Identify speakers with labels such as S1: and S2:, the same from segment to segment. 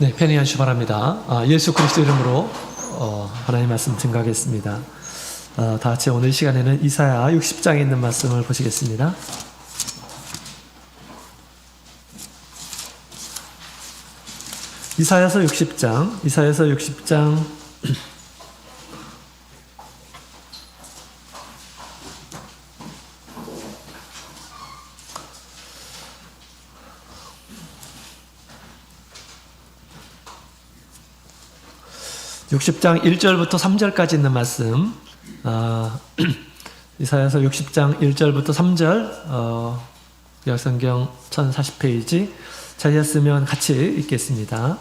S1: 네, 편히 하시기 바랍니다. 예수 그리스도 이름으로 하나님 말씀 증거하겠습니다. 다 같이 오늘 이 시간에는 이사야 60장에 있는 말씀을 보시겠습니다. 이사야서 60장 60장 1절부터 3절까지 있는 말씀, 이사야서 60장 1절부터 3절, 구약성경 1040페이지 찾으셨으면 같이 읽겠습니다.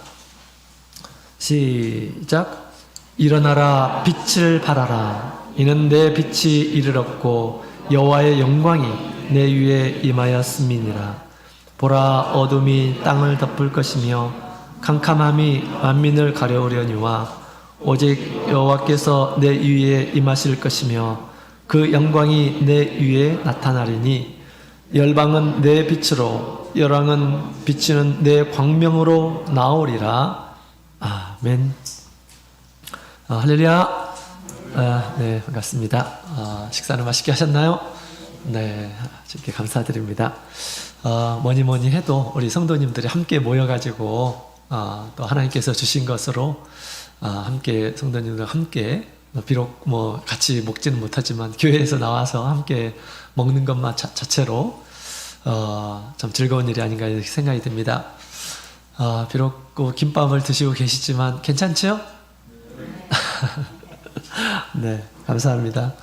S1: 시작. 일어나라, 빛을 발하라. 이는 내 빛이 이르렀고 여호와의 영광이 내 위에 임하였음이니라. 보라, 어둠이 땅을 덮을 것이며 캄캄함이 만민을 가려우려니와 오직 여호와께서 내 위에 임하실 것이며 그 영광이 내 위에 나타나리니 열방은 내 빛으로 열왕은 비치는 내 광명으로 나오리라. 아멘. 할렐루야. 네, 반갑습니다. 식사는 맛있게 하셨나요? 네, 주께 감사드립니다. 뭐니 해도 우리 성도님들이 함께 모여가지고 또 하나님께서 주신 것으로 함께 성도님들 함께 비록 뭐 같이 먹지는 못하지만 교회에서 나와서 함께 먹는 것만 자체로 참 즐거운 일이 아닌가 이렇게 생각이 듭니다. 비록 김밥을 드시고 계시지만 괜찮죠? 네, 감사합니다.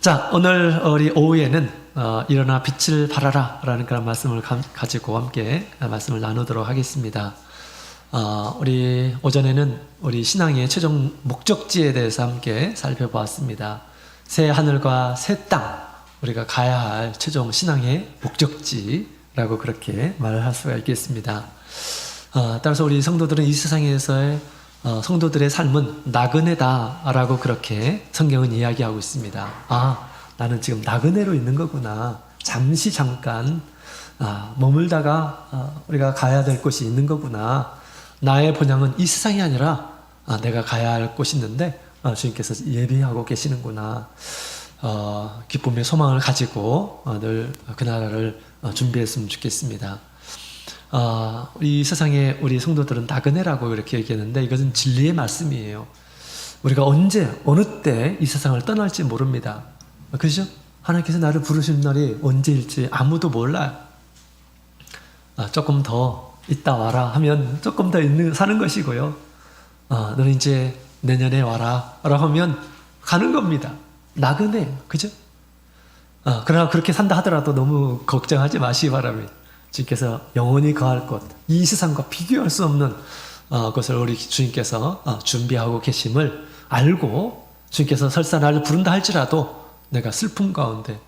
S1: 자, 오늘 우리 오후에는 일어나 빛을 발하라 라는 그런 말씀을 가지고 함께 말씀을 나누도록 하겠습니다. 우리 오전에는 우리 신앙의 최종 목적지에 대해서 함께 살펴보았습니다. 새 하늘과 새 땅, 우리가 가야 할 최종 신앙의 목적지라고 그렇게 말을 할 수가 있겠습니다. 따라서 우리 성도들은 이 세상에서의 성도들의 삶은 나그네다라고 그렇게 성경은 이야기하고 있습니다. 나는 지금 나그네로 있는 거구나. 잠깐 머물다가 우리가 가야 될 곳이 있는 거구나. 나의 본향은 이 세상이 아니라 내가 가야 할 곳이 있는데 주님께서 예비하고 계시는구나. 기쁨의 소망을 가지고 늘 그 나라를 준비했으면 좋겠습니다. 이 세상에 우리 성도들은 나그네라고 이렇게 얘기했는데 이것은 진리의 말씀이에요. 우리가 언제 어느 때 이 세상을 떠날지 모릅니다. 그죠? 하나님께서 나를 부르시는 날이 언제일지 아무도 몰라요. 조금 더 이따 와라 하면 조금 더 사는 것이고요. 너는 이제 내년에 와라 라고 하면 가는 겁니다. 나그네, 그죠? 그러나 그렇게 산다 하더라도 너무 걱정하지 마시기 바랍니다. 주님께서 영원히 거할 곳, 이 세상과 비교할 수 없는 것을 우리 주님께서 준비하고 계심을 알고 주님께서 설사 나를 부른다 할지라도 내가 슬픔 가운데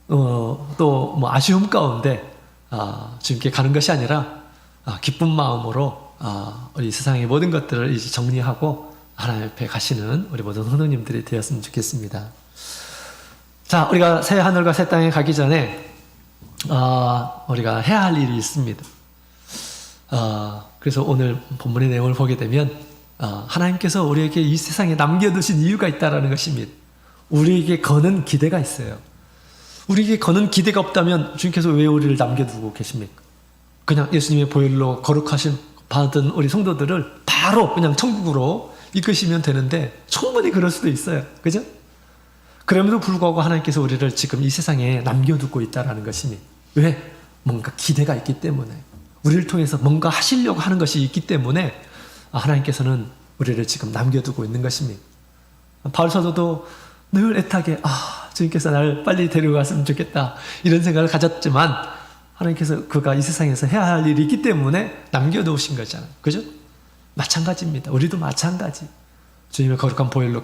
S1: 또 뭐 아쉬움 가운데 주님께 가는 것이 아니라 기쁜 마음으로 우리 세상의 모든 것들을 이제 정리하고 하나님 앞에 가시는 우리 모든 성도님들이 되었으면 좋겠습니다. 자, 우리가 새 하늘과 새 땅에 가기 전에 우리가 해야 할 일이 있습니다. 그래서 오늘 본문의 내용을 보게 되면 하나님께서 우리에게 이 세상에 남겨두신 이유가 있다는 것입니다. 우리에게 거는 기대가 있어요. 우리에게 거는 기대가 없다면 주님께서 왜 우리를 남겨두고 계십니까? 그냥 예수님의 보혈로 거룩하심 받은 우리 성도들을 바로 그냥 천국으로 이끄시면 되는데 충분히 그럴 수도 있어요. 그죠? 그럼에도 불구하고 하나님께서 우리를 지금 이 세상에 남겨두고 있다는 것입니다. 왜? 뭔가 기대가 있기 때문에, 우리를 통해서 뭔가 하시려고 하는 것이 있기 때문에 하나님께서는 우리를 지금 남겨두고 있는 것입니다. 바울 사도도 늘 애타게 주님께서 나를 빨리 데려갔으면 좋겠다 이런 생각을 가졌지만 하나님께서 그가 이 세상에서 해야 할 일이 있기 때문에 남겨놓으신 거잖아요. 그죠? 마찬가지입니다. 우리도 마찬가지. 주님의 거룩한 보혈로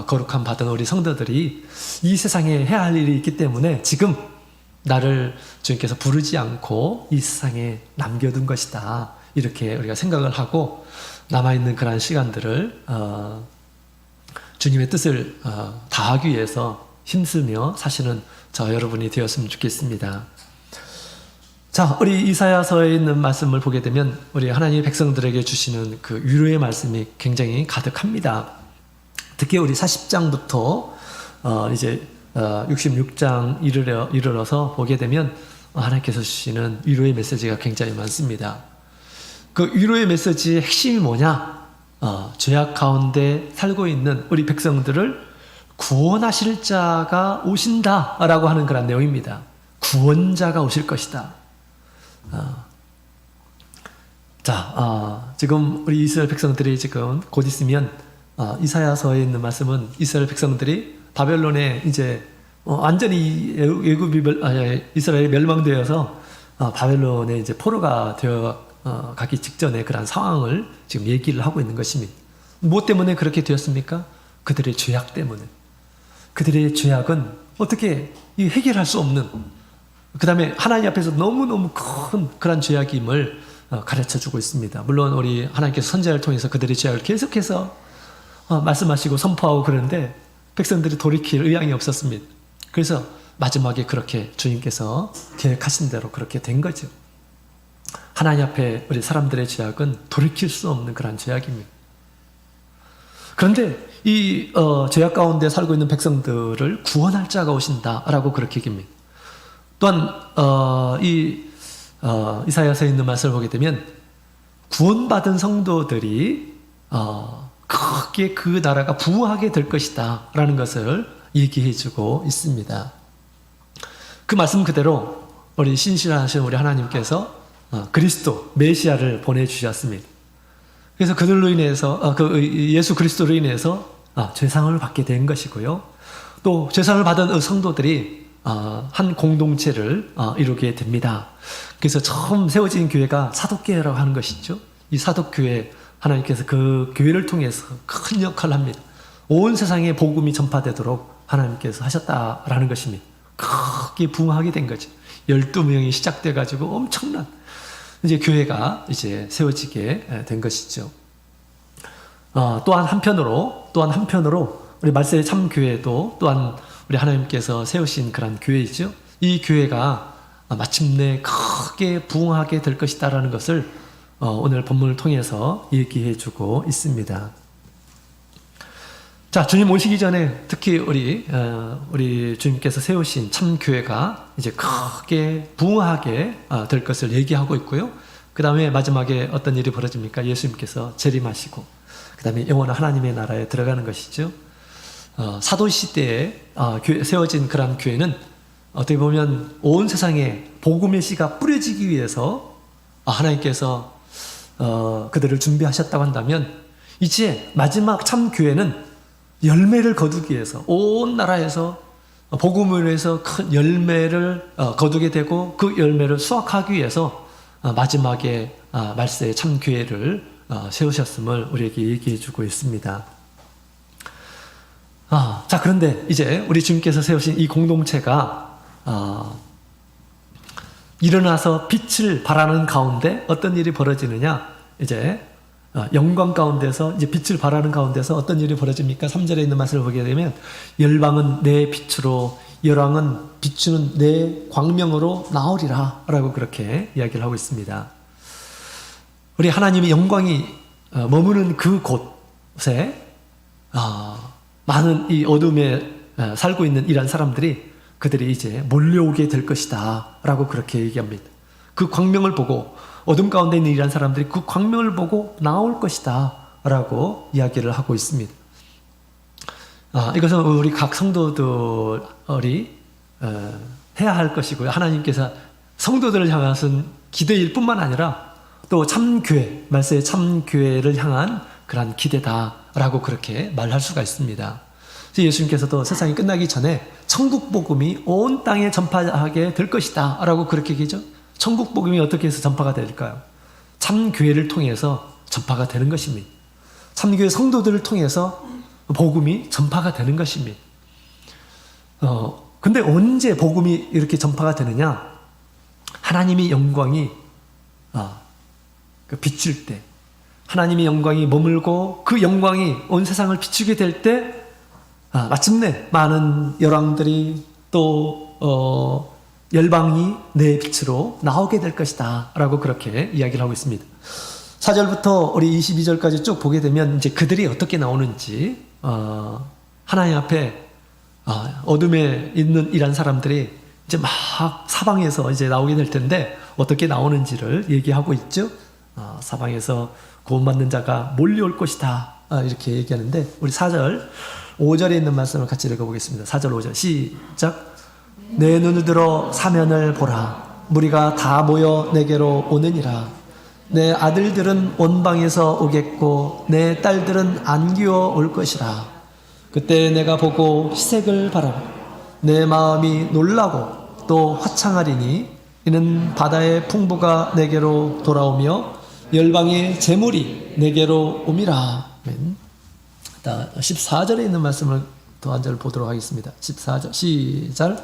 S1: 거룩함 받은 우리 성도들이 이 세상에 해야 할 일이 있기 때문에 지금 나를 주님께서 부르지 않고 이 세상에 남겨둔 것이다. 이렇게 우리가 생각을 하고 남아있는 그러한 시간들을 주님의 뜻을 다하기 위해서 힘쓰며 사시는 저 여러분이 되었으면 좋겠습니다. 자, 우리 이사야서에 있는 말씀을 보게 되면 우리 하나님의 백성들에게 주시는 그 위로의 말씀이 굉장히 가득합니다. 특히 우리 40장부터 이제 66장 이르러서 보게 되면 하나님께서 주시는 위로의 메시지가 굉장히 많습니다. 그 위로의 메시지의 핵심이 뭐냐? 죄악 가운데 살고 있는 우리 백성들을 구원하실 자가 오신다라고 하는 그런 내용입니다. 구원자가 오실 것이다. 지금 우리 이스라엘 백성들이 지금 곧 있으면 이사야서에 있는 말씀은 이스라엘 백성들이 바벨론에 이제 완전히 이스라엘이 멸망되어서 바벨론에 이제 포로가 되어 가기 직전에 그런 상황을 지금 얘기를 하고 있는 것입니다. 무엇 때문에 그렇게 되었습니까? 그들의 죄악 때문에. 그들의 죄악은 어떻게 해결할 수 없는, 그 다음에 하나님 앞에서 너무너무 큰 그런 죄악임을 가르쳐주고 있습니다. 물론 우리 하나님께서 선지자를 통해서 그들의 죄악을 계속해서 말씀하시고 선포하고 그러는데 백성들이 돌이킬 의향이 없었습니다. 그래서 마지막에 그렇게 주님께서 계획하신 대로 그렇게 된 거죠. 하나님 앞에 우리 사람들의 죄악은 돌이킬 수 없는 그런 죄악입니다. 그런데 이 죄악 가운데 살고 있는 백성들을 구원할 자가 오신다라고 그렇게 얘기합니다. 또한 이사야서에 있는 말씀을 보게 되면 구원받은 성도들이 크게 그 나라가 부흥하게 될 것이다 라는 것을 얘기해주고 있습니다. 그 말씀 그대로 우리 신실하신 우리 하나님께서 그리스도 메시아를 보내주셨습니다. 그래서 그들로 인해서 예수 그리스도로 인해서 죄상을 받게 된 것이고요. 또 죄상을 받은 성도들이 한 공동체를 이루게 됩니다. 그래서 처음 세워진 교회가 사독교회라고 하는 것이죠. 이 사독교회 하나님께서 그 교회를 통해서 큰 역할을 합니다. 온 세상에 복음이 전파되도록 하나님께서 하셨다라는 것입니다. 크게 부흥하게 된 거죠. 12명이 시작돼가지고 엄청난 이제 교회가 이제 세워지게 된 것이죠. 또한 한편으로 우리 말세의 참 교회도 또한 우리 하나님께서 세우신 그런 교회이죠. 이 교회가 마침내 크게 부흥하게 될 것이다라는 것을 오늘 본문을 통해서 얘기해주고 있습니다. 자, 주님 오시기 전에 특히 우리 주님께서 세우신 참 교회가 이제 크게 부흥하게 될 것을 얘기하고 있고요. 그 다음에 마지막에 어떤 일이 벌어집니까? 예수님께서 재림하시고 그 다음에 영원한 하나님의 나라에 들어가는 것이죠. 사도시대에 세워진 그런 교회는 어떻게 보면 온 세상에 복음의 씨가 뿌려지기 위해서 하나님께서 그들을 준비하셨다고 한다면 이제 마지막 참 교회는 열매를 거두기 위해서 온 나라에서 복음을 위해서 큰 열매를 거두게 되고 그 열매를 수확하기 위해서 마지막에 말세의 참 교회를 세우셨음을 우리에게 얘기해 주고 있습니다. 자, 그런데 이제 우리 주님께서 세우신 이 공동체가 일어나서 빛을 발하는 가운데 어떤 일이 벌어지느냐? 이제 영광 가운데서 이제 빛을 발하는 가운데서 어떤 일이 벌어집니까? 3절에 있는 말씀을 보게 되면 열방은 내 빛으로 열왕은 비추는 내 광명으로 나오리라 라고 그렇게 이야기를 하고 있습니다. 우리 하나님의 영광이 머무는 그 곳에 많은 이 어둠에 살고 있는 이런 사람들이 그들이 이제 몰려오게 될 것이다 라고 그렇게 얘기합니다. 그 광명을 보고 어둠 가운데 있는 이런 사람들이 그 광명을 보고 나올 것이다 라고 이야기를 하고 있습니다. 이것은 우리 각 성도들이 해야 할 것이고요. 하나님께서 성도들을 향한 기대일 뿐만 아니라 또 참교회, 말세의 참교회를 향한 그러한 기대다라고 그렇게 말할 수가 있습니다. 예수님께서도 세상이 끝나기 전에 천국 복음이 온 땅에 전파하게 될 것이다 라고 그렇게 얘기죠. 천국 복음이 어떻게 해서 전파가 될까요? 참교회를 통해서 전파가 되는 것입니다. 참교회 성도들을 통해서 복음이 전파가 되는 것입니다. 근데 언제 복음이 이렇게 전파가 되느냐? 하나님의 영광이 비칠 때, 하나님의 영광이 머물고 그 영광이 온 세상을 비추게 될 때 마침내 많은 열왕들이 또 열방이 내 빛으로 나오게 될 것이다 라고 그렇게 이야기를 하고 있습니다. 4절부터 우리 22절까지 쭉 보게 되면 이제 그들이 어떻게 나오는지 하나님 앞에 어둠에 있는 이란 사람들이 이제 막 사방에서 이제 나오게 될 텐데 어떻게 나오는지를 얘기하고 있죠. 사방에서 구원받는 자가 몰려올 것이다 이렇게 얘기하는데 우리 4절 5절에 있는 말씀을 같이 읽어보겠습니다. 4절 5절 시작. 내 눈을 들어 사면을 보라. 무리가 다 모여 내게로 오느니라. 내 아들들은 온방에서 오겠고 내 딸들은 안기어 올 것이라. 그때 내가 보고 희색을 바라고 내 마음이 놀라고 또 화창하리니 이는 바다의 풍부가 내게로 돌아오며 열방의 재물이 내게로 옴이라. 아멘. 14절에 있는 말씀을 더 한 절 보도록 하겠습니다. 14절 시작.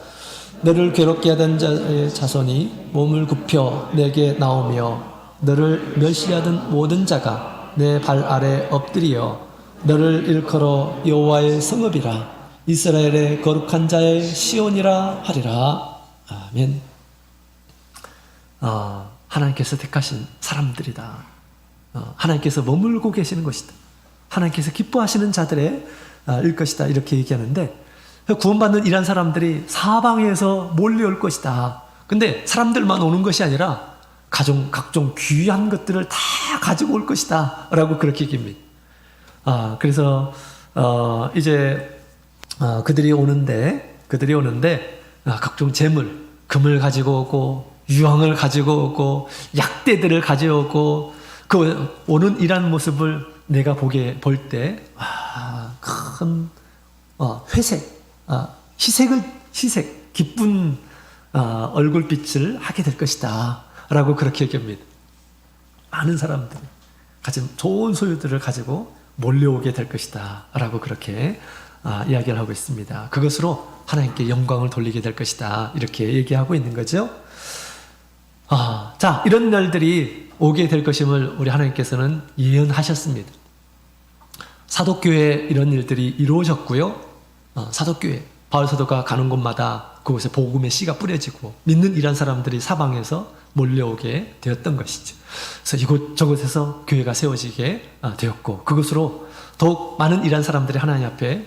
S1: 너를 괴롭게 하던 자의 자손이 몸을 굽혀 내게 나오며 너를 멸시하던 모든 자가 내 발 아래 엎드리어 너를 일컬어 여호와의 성읍이라 이스라엘의 거룩한 자의 시온이라 하리라. 아멘. 하나님께서 택하신 사람들이다. 하나님께서 머물고 계시는 것이다. 하나님께서 기뻐하시는 자들의 일 것이다 이렇게 얘기하는데 구원받는 이란 사람들이 사방에서 몰려올 것이다. 근데 사람들만 오는 것이 아니라 각종 귀한 것들을 다 가지고 올 것이다 라고 그렇게 얘기합니다. 그래서 이제 그들이 오는데 각종 재물, 금을 가지고 오고 유황을 가지고 오고 약대들을 가져오고 그 오는 이란 모습을 내가 볼 때 큰 회색, 희색, 기쁜 얼굴빛을 하게 될 것이다 라고 그렇게 얘기합니다. 많은 사람들이 가진 좋은 소유들을 가지고 몰려오게 될 것이다 라고 그렇게 이야기를 하고 있습니다. 그것으로 하나님께 영광을 돌리게 될 것이다 이렇게 얘기하고 있는 거죠. 자, 이런 날들이 오게 될 것임을 우리 하나님께서는 예언하셨습니다. 사도교회에 이런 일들이 이루어졌고요. 사도교회, 바울 사도가 가는 곳마다 그곳에 복음의 씨가 뿌려지고 믿는 이란 사람들이 사방에서 몰려오게 되었던 것이죠. 그래서 이곳저곳에서 교회가 세워지게 되었고 그것으로 더욱 많은 이란 사람들이 하나님 앞에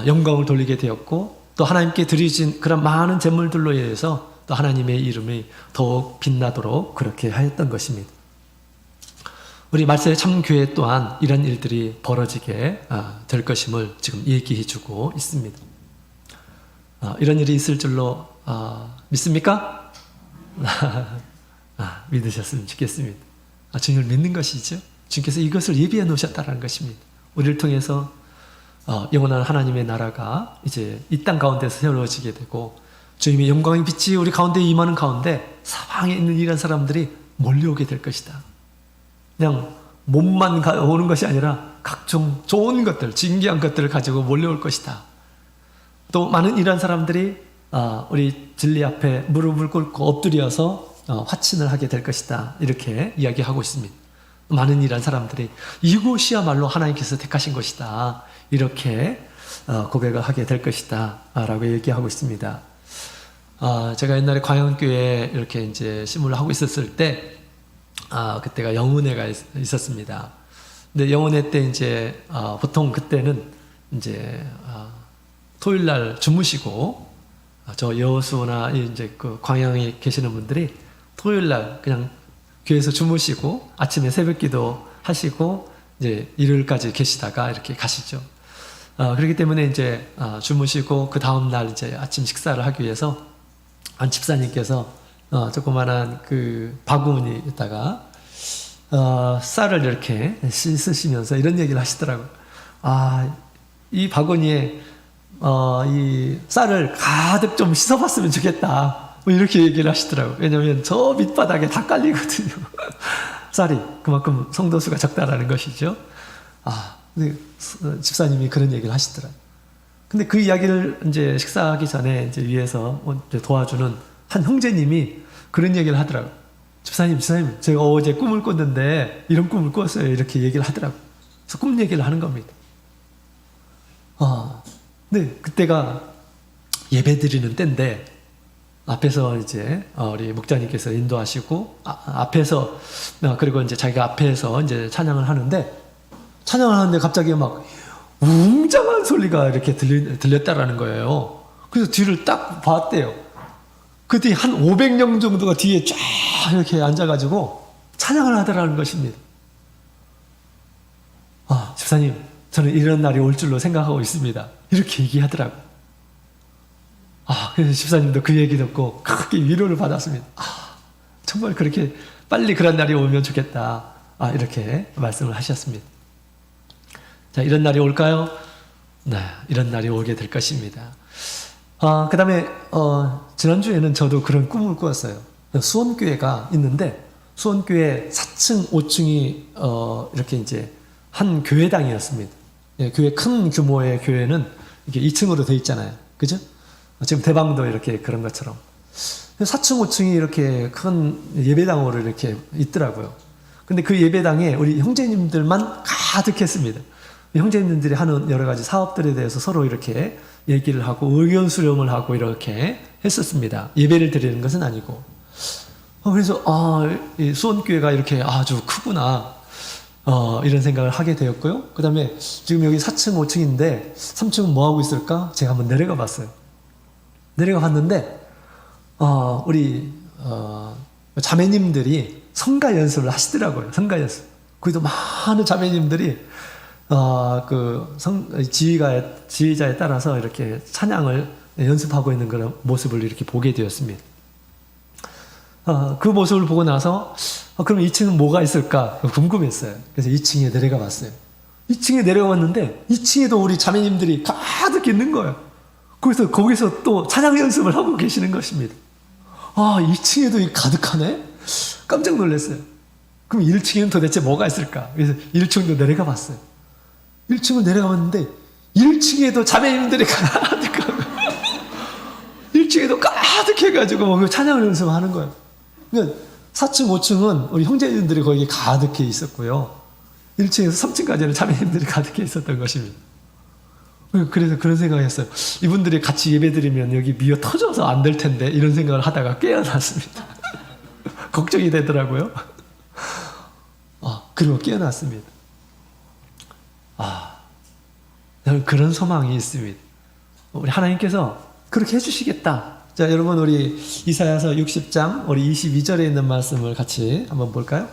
S1: 영광을 돌리게 되었고 또 하나님께 드리진 그런 많은 제물들로 인해서 또 하나님의 이름이 더욱 빛나도록 그렇게 하였던 것입니다. 우리 말세의 참교회 또한 이런 일들이 벌어지게 될 것임을 지금 얘기해주고 있습니다. 이런 일이 있을 줄로 믿습니까? 믿으셨으면 좋겠습니다. 주님을 믿는 것이죠. 주님께서 이것을 예비해 놓으셨다는 것입니다. 우리를 통해서 영원한 하나님의 나라가 이제 이 땅 가운데서 세워지게 되고 주님의 영광의 빛이 우리 가운데 임하는 가운데 사방에 있는 이런 사람들이 몰려오게 될 것이다. 그냥 몸만 오는 것이 아니라 각종 좋은 것들, 진귀한 것들을 가지고 몰려올 것이다. 또 많은 이런 사람들이 우리 진리 앞에 무릎을 꿇고 엎드려서 화친을 하게 될 것이다. 이렇게 이야기하고 있습니다. 많은 이런 사람들이 이곳이야말로 하나님께서 택하신 것이다. 이렇게 고백을 하게 될 것이다. 라고 얘기하고 있습니다. 제가 옛날에 광양교회에 이렇게 이제 신문을 하고 있었을 때, 그때가 영혼회가 있었습니다. 근데 영혼회 때 이제, 보통 그때는 이제, 토요일 날 주무시고, 저 여수나 이제 그 광양에 계시는 분들이 토요일 날 그냥 교회에서 주무시고, 아침에 새벽 기도 하시고, 이제 일요일까지 계시다가 이렇게 가시죠. 그렇기 때문에 이제, 주무시고, 그 다음날 이제 아침 식사를 하기 위해서 한 집사님께서 조그만한 그 바구니 있다가 쌀을 이렇게 씻으시면서 이런 얘기를 하시더라고요. 이 바구니에 이 쌀을 가득 좀 씻어봤으면 좋겠다. 뭐 이렇게 얘기를 하시더라고요. 왜냐하면 저 밑바닥에 다 깔리거든요. 쌀이 그만큼 성도수가 적다라는 것이죠. 근데 집사님이 그런 얘기를 하시더라고요. 근데 그 이야기를 이제 식사하기 전에 이제 위에서 도와주는 한 형제님이 그런 얘기를 하더라고요. 집사님, 제가 어제 꿈을 꿨는데 이런 꿈을 꿨어요. 이렇게 얘기를 하더라고요. 그래서 꿈 얘기를 하는 겁니다. 근데 그때가 예배 드리는 때인데 앞에서 이제 우리 목자님께서 인도하시고 앞에서 그리고 이제 자기가 앞에서 이제 찬양을 하는데 갑자기 막 웅장한 소리가 이렇게 들렸다라는 거예요. 그래서 뒤를 딱 봤대요. 그 뒤에 한 500명 정도가 뒤에 쫙 이렇게 앉아가지고 찬양을 하더라는 것입니다. 집사님, 저는 이런 날이 올 줄로 생각하고 있습니다. 이렇게 얘기하더라고요. 그래서 집사님도 그 얘기 듣고 크게 위로를 받았습니다. 정말 그렇게 빨리 그런 날이 오면 좋겠다. 이렇게 말씀을 하셨습니다. 자, 이런 날이 올까요? 네, 이런 날이 오게 될 것입니다. 그 다음에, 지난주에는 저도 그런 꿈을 꾸었어요. 수원교회가 있는데, 수원교회 4층, 5층이, 이렇게 이제, 한 교회당이었습니다. 예, 교회 큰 규모의 교회는 이렇게 2층으로 되어 있잖아요. 그죠? 지금 대방도 이렇게 그런 것처럼. 4층, 5층이 이렇게 큰 예배당으로 이렇게 있더라고요. 근데 그 예배당에 우리 형제님들만 가득했습니다. 형제님들이 하는 여러 가지 사업들에 대해서 서로 이렇게 얘기를 하고 의견 수렴을 하고 이렇게 했었습니다. 예배를 드리는 것은 아니고. 그래서 이 수원교회가 이렇게 아주 크구나. 이런 생각을 하게 되었고요. 그 다음에 지금 여기 4층, 5층인데 3층은 뭐 하고 있을까? 제가 한번 내려가 봤어요. 내려가 봤는데 우리 자매님들이 성가 연습을 하시더라고요. 성가 연습. 거기도 많은 자매님들이 지휘자에 따라서 이렇게 찬양을 연습하고 있는 그런 모습을 이렇게 보게 되었습니다. 그 모습을 보고 나서 그럼 2층은 뭐가 있을까 궁금했어요. 그래서 2층에 내려가 봤어요. 2층에 내려가 봤는데 2층에도 우리 자매님들이 가득 있는 거예요. 그래서 거기서 또 찬양 연습을 하고 계시는 것입니다. 2층에도 가득하네? 깜짝 놀랐어요. 그럼 1층에는 도대체 뭐가 있을까? 그래서 1층도 내려가 봤어요. 1층을 내려가 봤는데 1층에도 자매님들이 가득하고 1층에도 가득해가지고 찬양을 연습하는 거예요. 그러니까 4층, 5층은 우리 형제님들이 거기에 가득해 있었고요. 1층에서 3층까지는 자매님들이 가득해 있었던 것입니다. 그래서 그런 생각을 했어요. 이분들이 같이 예배드리면 여기 미어 터져서 안 될 텐데 이런 생각을 하다가 깨어났습니다. 걱정이 되더라고요. 그리고 깨어났습니다. 그런 소망이 있습니다. 우리 하나님께서 그렇게 해주시겠다. 자, 여러분 우리 이사야서 60장 우리 22절에 있는 말씀을 같이 한번 볼까요?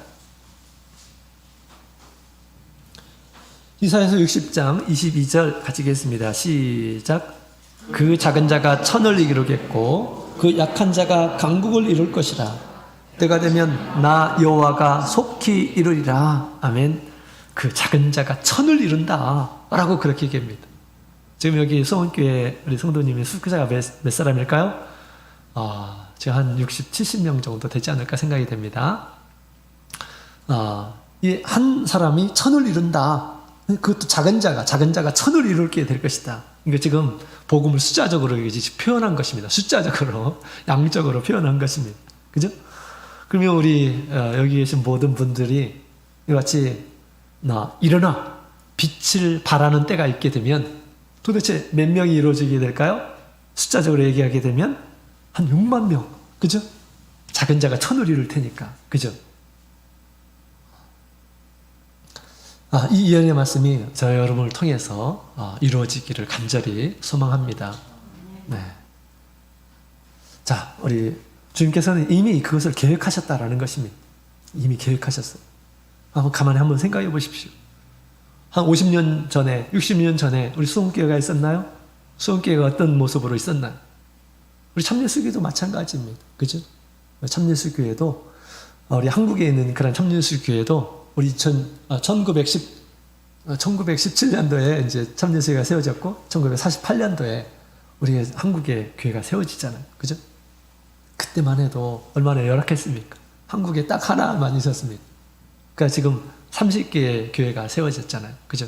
S1: 이사야서 60장 22절 같이 읽겠습니다. 시작. 그 작은 자가 천을 이루겠고 그 약한 자가 강국을 이룰 것이라. 때가 되면 나 여호와가 속히 이루리라. 아멘. 그 작은 자가 천을 이룬다 라고 그렇게 얘기합니다. 지금 여기 수원교회 우리 성도님의 수교자가 몇 사람일까요? 제가 한 60, 70명 정도 되지 않을까 생각이 됩니다. 이 한 사람이 천을 이룬다. 그것도 작은 자가 천을 이룰게 될 것이다. 그러니까 지금 복음을 숫자적으로 표현한 것입니다. 숫자적으로, 양적으로 표현한 것입니다. 그죠? 그러면 우리 여기 계신 모든 분들이 이같이 일어나 빛을 발하는 때가 있게 되면 도대체 몇 명이 이루어지게 될까요? 숫자적으로 얘기하게 되면 한 6만 명. 그죠? 작은 자가 천을 이룰 테니까. 그죠? 이 예언의 말씀이 저 여러분을 통해서 이루어지기를 간절히 소망합니다. 네. 자, 우리 주님께서는 이미 그것을 계획하셨다라는 것입니다. 이미 계획하셨어요. 가만히 한번 생각해 보십시오. 한 50년 전에, 60년 전에 우리 수원교회가 있었나요? 수원교회가 어떤 모습으로 있었나요? 우리 참예수교회도 마찬가지입니다. 그죠? 참예수교회도 우리 한국에 있는 그런 참예수교회도 우리 1917년도에 이제 참예수교회가 세워졌고 1948년도에 우리 한국의 교회가 세워지잖아요. 그죠? 그때만 해도 얼마나 열악했습니까? 한국에 딱 하나만 있었습니다. 그러니까 지금 30개의 교회가 세워졌잖아요. 그죠?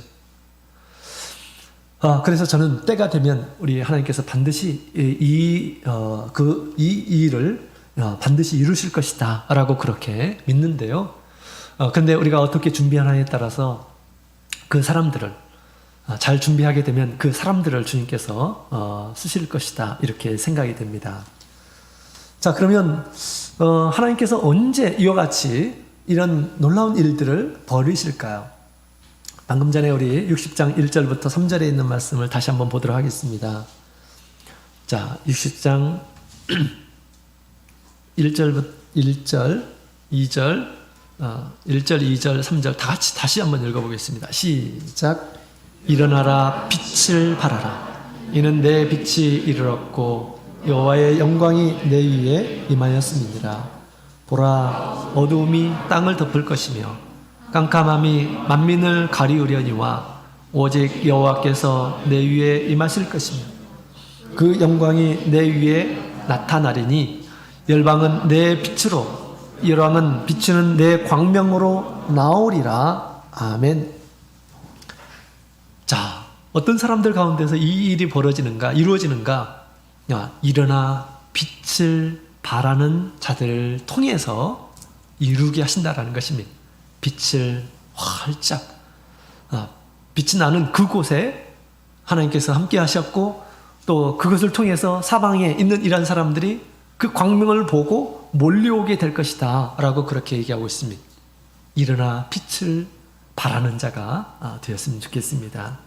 S1: 그래서 저는 때가 되면 우리 하나님께서 반드시 이 일을 반드시 이루실 것이다 라고 그렇게 믿는데요. 그런데 우리가 어떻게 준비하느냐에 따라서 그 사람들을 잘 준비하게 되면 그 사람들을 주님께서 쓰실 것이다 이렇게 생각이 됩니다. 자, 그러면 하나님께서 언제 이와 같이 이런 놀라운 일들을 벌이실까요? 방금 전에 우리 60장 1절부터 3절에 있는 말씀을 다시 한번 보도록 하겠습니다. 자, 60장 1절, 2절, 1절, 2절, 3절 다 같이 다시 한번 읽어보겠습니다. 시작. 일어나라, 빛을 발하라. 이는 내 빛이 이르렀고 여호와의 영광이 내 위에 임하였음이니라. 보라, 어두움이 땅을 덮을 것이며 깜깜함이 만민을 가리우려니와 오직 여호와께서 내 위에 임하실 것이며 그 영광이 내 위에 나타나리니 열방은 내 빛으로 열왕은 비추는 내 광명으로 나오리라. 아멘. 자, 어떤 사람들 가운데서 이 일이 벌어지는가, 이루어지는가? 일어나 빛을 발하는 자들을 통해서 이루게 하신다라는 것입니다. 빛을 활짝, 빛이 나는 그곳에 하나님께서 함께 하셨고, 또 그것을 통해서 사방에 있는 이런 사람들이 그 광명을 보고 몰려오게 될 것이다 라고 그렇게 얘기하고 있습니다. 일어나 빛을 발하는 자가 되었으면 좋겠습니다.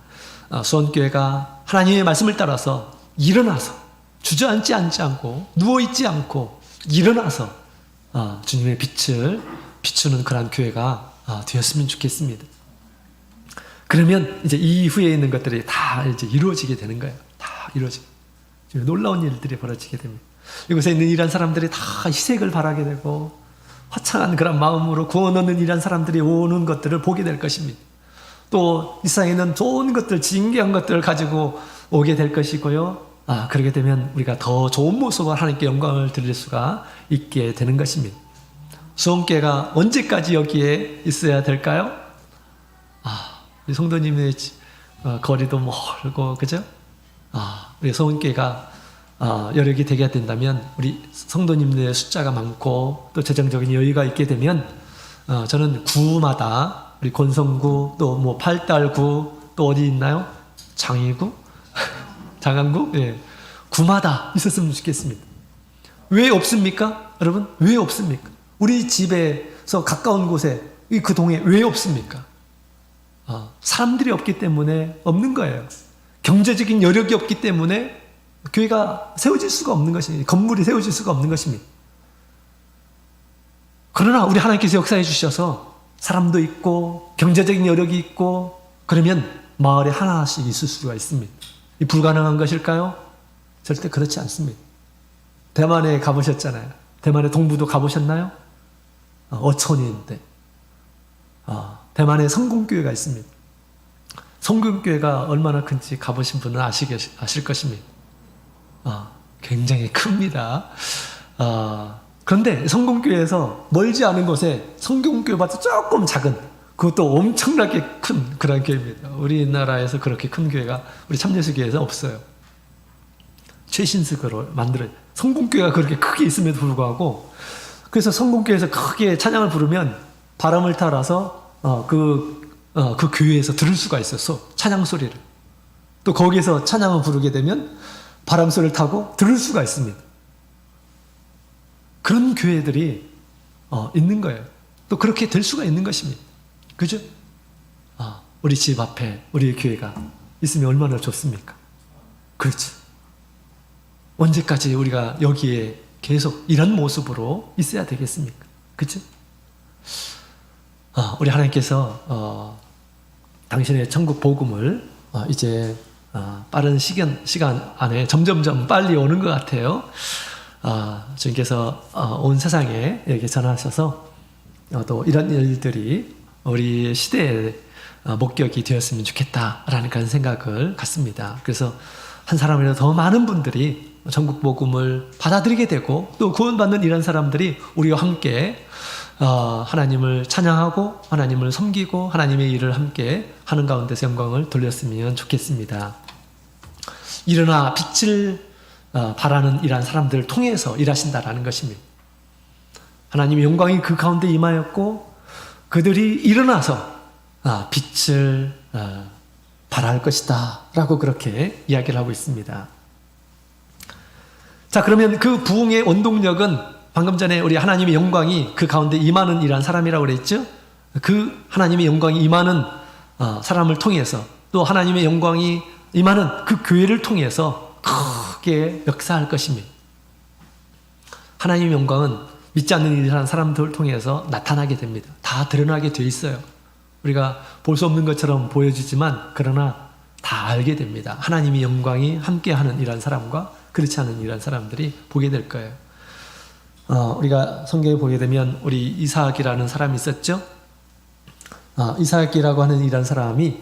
S1: 수원교회가 하나님의 말씀을 따라서 일어나서 주저앉지 않고 누워있지 않고 일어나서 주님의 빛을 비추는 그러한 교회가 되었으면 좋겠습니다. 그러면 이제 이 이후에 있는 것들이 다 이제 이루어지게 되는 거예요. 다 이루어지고 놀라운 일들이 벌어지게 됩니다. 이곳에 있는 이런 사람들이 다 희색을 바라게 되고 화창한 그런 마음으로 구원 얻는 이런 사람들이 오는 것들을 보게 될 것입니다. 또 이 세상에 있는 좋은 것들, 진귀한 것들을 가지고 오게 될 것이고요. 그렇게 되면 우리가 더 좋은 모습으로 하나님께 영광을 드릴 수가 있게 되는 것입니다. 수원교회가 언제까지 여기에 있어야 될까요? 우리 성도님의 거리도 멀고, 그죠? 우리 수원교회가 여력이 되게 된다면, 우리 성도님들의 숫자가 많고 또 재정적인 여유가 있게 되면 저는 구마다 우리 권성구 또 뭐 팔달구 또 어디 있나요? 장위구? 장안구? 예. 구마다 있었으면 좋겠습니다. 왜 없습니까? 여러분, 왜 없습니까? 우리 집에서 가까운 곳에 그 동에 왜 없습니까? 사람들이 없기 때문에 없는 거예요. 경제적인 여력이 없기 때문에 교회가 세워질 수가 없는 것입니다. 건물이 세워질 수가 없는 것입니다. 그러나 우리 하나님께서 역사해 주셔서 사람도 있고 경제적인 여력이 있고 그러면 마을에 하나씩 있을 수가 있습니다. 이 불가능한 것일까요? 절대 그렇지 않습니다. 대만에 가보셨잖아요. 대만의 동부도 가보셨나요? 어촌인데 대만에 성공교회가 있습니다. 성공교회가 얼마나 큰지 가보신 분은 아실 것입니다. 굉장히 큽니다. 그런데 성공교회에서 멀지 않은 곳에 성공교회보다 조금 작은, 그것도 엄청나게 큰 그런 교회입니다. 우리나라에서 그렇게 큰 교회가 우리 참예수교회에서 없어요. 최신식으로 만들어요. 성공교회가 그렇게 크게 있음에도 불구하고, 그래서 성공교회에서 크게 찬양을 부르면 바람을 타라서 그 교회에서 들을 수가 있었어. 찬양 소리를. 또 거기에서 찬양을 부르게 되면 바람 소리를 타고 들을 수가 있습니다. 그런 교회들이 있는 거예요. 또 그렇게 될 수가 있는 것입니다. 그죠? 우리 집 앞에 우리 교회가 있으면 얼마나 좋습니까? 그렇지. 언제까지 우리가 여기에 계속 이런 모습으로 있어야 되겠습니까? 그죠? 우리 하나님께서 당신의 천국 복음을 이제 빠른 시간 안에 점점점 빨리 오는 것 같아요. 주님께서 온 세상에 이렇게 전하셔서 또 이런 일들이 우리 시대의 목격이 되었으면 좋겠다라는 그런 생각을 갖습니다. 그래서 한 사람이라도 더 많은 분들이 천국 복음을 받아들이게 되고 또 구원받는 이런 사람들이 우리와 함께 하나님을 찬양하고 하나님을 섬기고 하나님의 일을 함께 하는 가운데서 영광을 돌렸으면 좋겠습니다. 일어나 빛을 바라는 이러한 사람들을 통해서 일하신다라는 것입니다. 하나님의 영광이 그 가운데 임하였고 그들이 일어나서 빛을 발할 것이다 라고 그렇게 이야기를 하고 있습니다. 자, 그러면 그 부흥의 원동력은 방금 전에 우리 하나님의 영광이 그 가운데 임하는 이란 사람이라고 그랬죠? 그 하나님의 영광이 임하는 사람을 통해서 또 하나님의 영광이 임하는 그 교회를 통해서 크게 역사할 것입니다. 하나님의 영광은 믿지 않는 이란 사람들을 통해서 나타나게 됩니다. 다 드러나게 돼 있어요. 우리가 볼 수 없는 것처럼 보여지지만 그러나 다 알게 됩니다. 하나님의 영광이 함께하는 이란 사람과 그렇지 않은 이란 사람들이 보게 될 거예요. 우리가 성경에 보게 되면 우리 이삭이라는 사람이 있었죠. 이삭이라고 하는 이란 사람이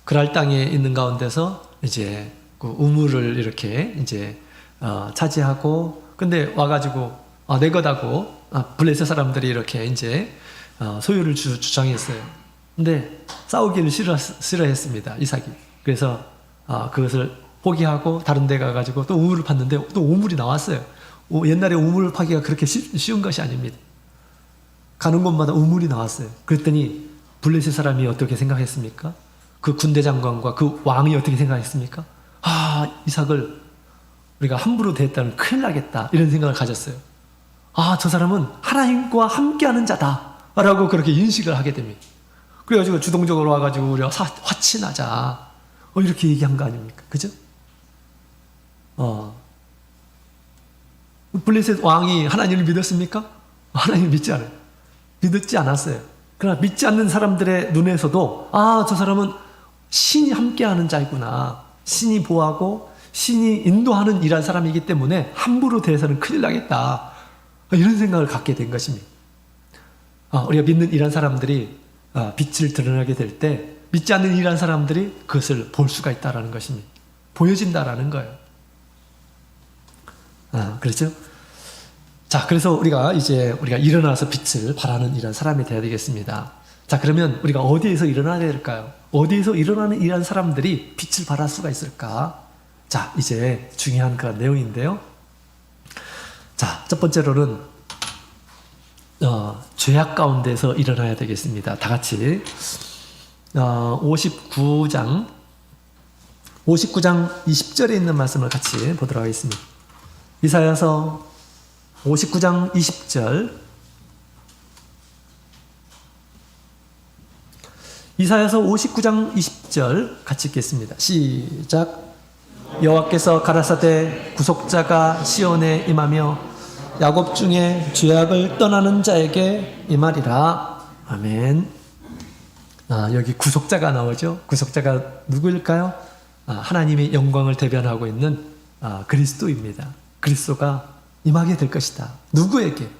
S1: 그랄 땅에 있는 가운데서 이제 그 우물을 이렇게 이제 차지하고 근데 와가지고 내 거다고 블레셋 사람들이 이렇게 이제 소유를 주장했어요. 근데 싸우기를 싫어했습니다. 이삭이. 그래서 그것을 포기하고 다른 데 가가지고 또 우물을 팠는데 또 우물이 나왔어요. 옛날에 우물을 파기가 그렇게 쉬운 것이 아닙니다. 가는 곳마다 우물이 나왔어요. 그랬더니 블레셋 사람이 어떻게 생각했습니까? 그 군대 장관과 그 왕이 어떻게 생각했습니까? 이삭을 우리가 함부로 대했다면 큰일 나겠다 이런 생각을 가졌어요. 저 사람은 하나님과 함께하는 자다 라고 그렇게 인식을 하게 됩니다. 그래가지고 주동적으로 와가지고 우리가 화친하자 이렇게 얘기한 거 아닙니까? 그죠? 블레셋 왕이 하나님을 믿었습니까? 하나님 믿지 않아요. 믿지 않았어요. 그러나 믿지 않는 사람들의 눈에서도 저 사람은 신이 함께하는 자이구나. 신이 보호하고 신이 인도하는 일한 사람이기 때문에 함부로 대해서는 큰일 나겠다. 이런 생각을 갖게 된 것입니다. 우리가 믿는 일한 사람들이 빛을 드러나게 될 때 믿지 않는 일한 사람들이 그것을 볼 수가 있다는 것입니다. 보여진다라는 거예요. 그렇죠? 자, 그래서 우리가 일어나서 빛을 발하는 이런 사람이 되어야 되겠습니다. 자, 그러면 우리가 어디에서 일어나야 될까요? 어디에서 일어나는 이런 사람들이 빛을 발할 수가 있을까? 자, 이제 중요한 그런 내용인데요. 자, 첫 번째로는 죄악 가운데서 일어나야 되겠습니다. 다 같이 59장 20절에 있는 말씀을 같이 보도록 하겠습니다. 이사야서 59장 20절. 이사야서 59장 20절 같이 읽겠습니다. 시작. 여호와께서 가라사대 구속자가 시온에 임하며 야곱 중에 죄악을 떠나는 자에게 임하리라. 아멘. 여기 구속자가 나오죠. 구속자가 누구일까요? 하나님의 영광을 대변하고 있는 그리스도입니다. 그리스도가 임하게 될 것이다. 누구에게?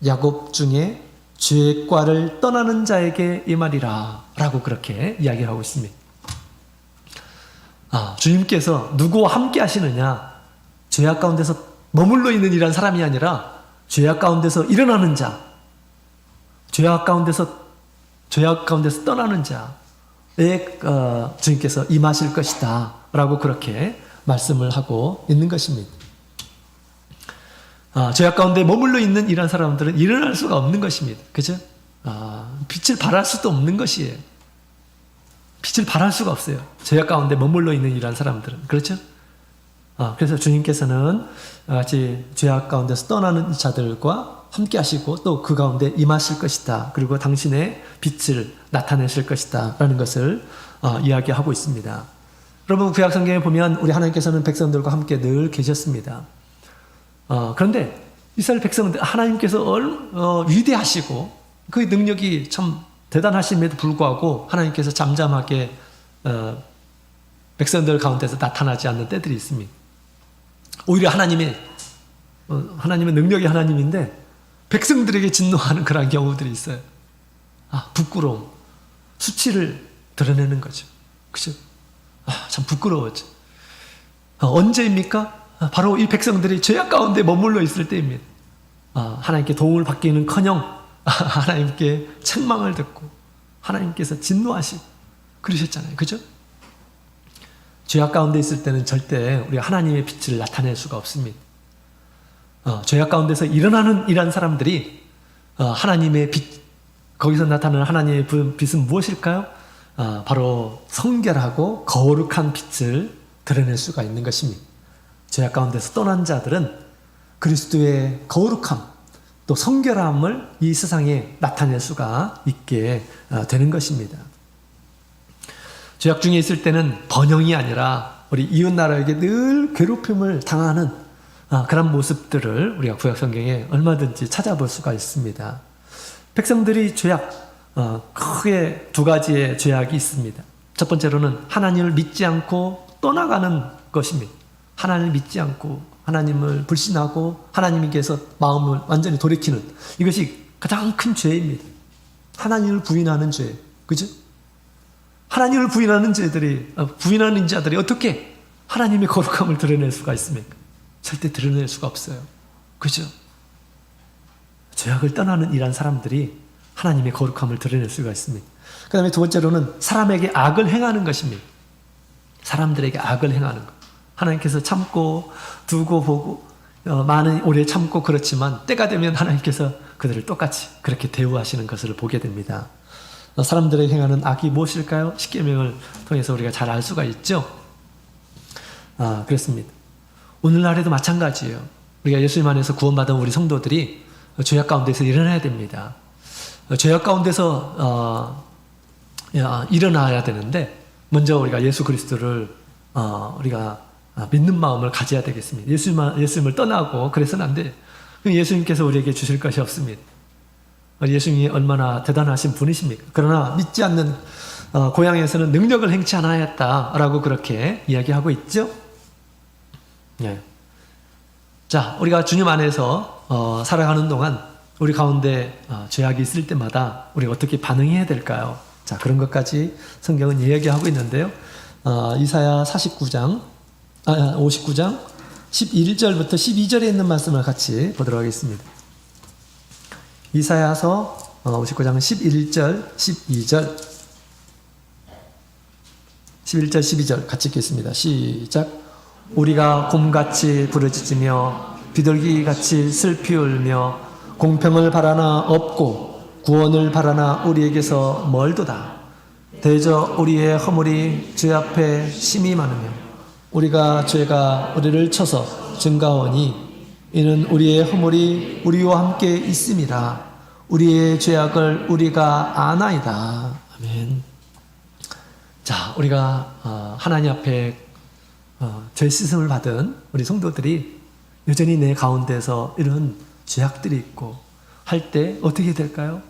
S1: 야곱 중에 죄과를 떠나는 자에게 임하리라 라고 그렇게 이야기하고 있습니다. 주님께서 누구와 함께 하시느냐? 죄악 가운데서 머물러 있는 이란 사람이 아니라 죄악 가운데서 일어나는 자, 죄악 가운데서 떠나는 자에 주님께서 임하실 것이다 라고 그렇게 말씀을 하고 있는 것입니다. 죄악 가운데 머물러 있는 이런 사람들은 일어날 수가 없는 것입니다. 그죠? 빛을 발할 수도 없는 것이에요. 빛을 발할 수가 없어요. 죄악 가운데 머물러 있는 이런 사람들은. 그렇죠? 그래서 주님께서는 같이 죄악 가운데서 떠나는 자들과 함께 하시고 또 그 가운데 임하실 것이다. 그리고 당신의 빛을 나타내실 것이다. 라는 것을 이야기하고 있습니다. 여러분, 구약 성경에 보면 우리 하나님께서는 백성들과 함께 늘 계셨습니다. 그런데 이스라엘 백성들 하나님께서 위대하시고 그 능력이 참 대단하심에도 불구하고 하나님께서 잠잠하게 백성들 가운데서 나타나지 않는 때들이 있습니다. 오히려 하나님의 능력이 하나님인데 백성들에게 진노하는 그런 경우들이 있어요. 부끄러움, 수치를 드러내는 거죠. 그죠? 참 부끄러웠죠. 언제입니까? 바로 이 백성들이 죄악 가운데 머물러 있을 때입니다. 하나님께 도움을 받기는커녕 하나님께 책망을 듣고 하나님께서 진노하시고 그러셨잖아요. 그죠? 죄악 가운데 있을 때는 절대 우리가 하나님의 빛을 나타낼 수가 없습니다. 죄악 가운데서 일어나는 이런 사람들이 하나님의 빛, 거기서 나타나는 하나님의 빛은 무엇일까요? 바로 성결하고 거룩한 빛을 드러낼 수가 있는 것입니다. 죄악 가운데서 떠난 자들은 그리스도의 거룩함, 또 성결함을 이 세상에 나타낼 수가 있게 되는 것입니다. 죄악 중에 있을 때는 번영이 아니라 우리 이웃나라에게 늘 괴롭힘을 당하는 그런 모습들을 우리가 구약 성경에 얼마든지 찾아볼 수가 있습니다. 백성들이 죄악, 크게 두 가지의 죄악이 있습니다. 첫 번째로는 하나님을 믿지 않고 떠나가는 것입니다. 하나님을 믿지 않고 하나님을 불신하고 하나님께서 마음을 완전히 돌이키는, 이것이 가장 큰 죄입니다. 하나님을 부인하는 죄, 그죠? 하나님을 부인하는 부인하는 자들이 어떻게 하나님의 거룩함을 드러낼 수가 있습니까? 절대 드러낼 수가 없어요. 그죠? 죄악을 떠나는 이런 사람들이 하나님의 거룩함을 드러낼 수가 있습니다. 그 다음에 두 번째로는 사람에게 악을 행하는 것입니다. 사람들에게 악을 행하는 것. 하나님께서 참고 두고 보고 많은 오래 참고 그렇지만 때가 되면 하나님께서 그들을 똑같이 그렇게 대우하시는 것을 보게 됩니다. 사람들에게 행하는 악이 무엇일까요? 십계명을 통해서 우리가 잘 알 수가 있죠. 그렇습니다. 오늘날에도 마찬가지예요. 우리가 예수님 안에서 구원받은 우리 성도들이 죄악 가운데서 일어나야 됩니다. 죄악 가운데서 일어나야 되는데 먼저 우리가 예수 그리스도를 우리가 믿는 마음을 가져야 되겠습니다. 예수님을 떠나고 그래서는 안 돼요. 예수님께서 우리에게 주실 것이 없습니다. 예수님이 얼마나 대단하신 분이십니까? 그러나 믿지 않는 고향에서는 능력을 행치 않았다라고 그렇게 이야기하고 있죠. 네. 자, 우리가 주님 안에서 살아가는 동안 우리 가운데 죄악이 있을 때마다 우리가 어떻게 반응해야 될까요? 자, 그런 것까지 성경은 이야기하고 있는데요. 이사야 59장 11절부터 12절에 있는 말씀을 같이 보도록 하겠습니다. 이사야서 59장 11절, 12절 11절, 12절 같이 읽겠습니다. 시작. 우리가 곰같이 부르짖으며 비둘기같이 슬피 울며 공평을 바라나 없고 구원을 바라나 우리에게서 멀도다. 대저 우리의 허물이 주 앞에 심히 많으며 우리가 죄가 우리를 쳐서 증가하오니 이는 우리의 허물이 우리와 함께 있음이라. 우리의 죄악을 우리가 아나이다. 아멘. 자, 우리가 하나님 앞에 죄 씻음을 받은 우리 성도들이 여전히 내 가운데서 이런 죄악들이 있고 할 때 어떻게 될까요?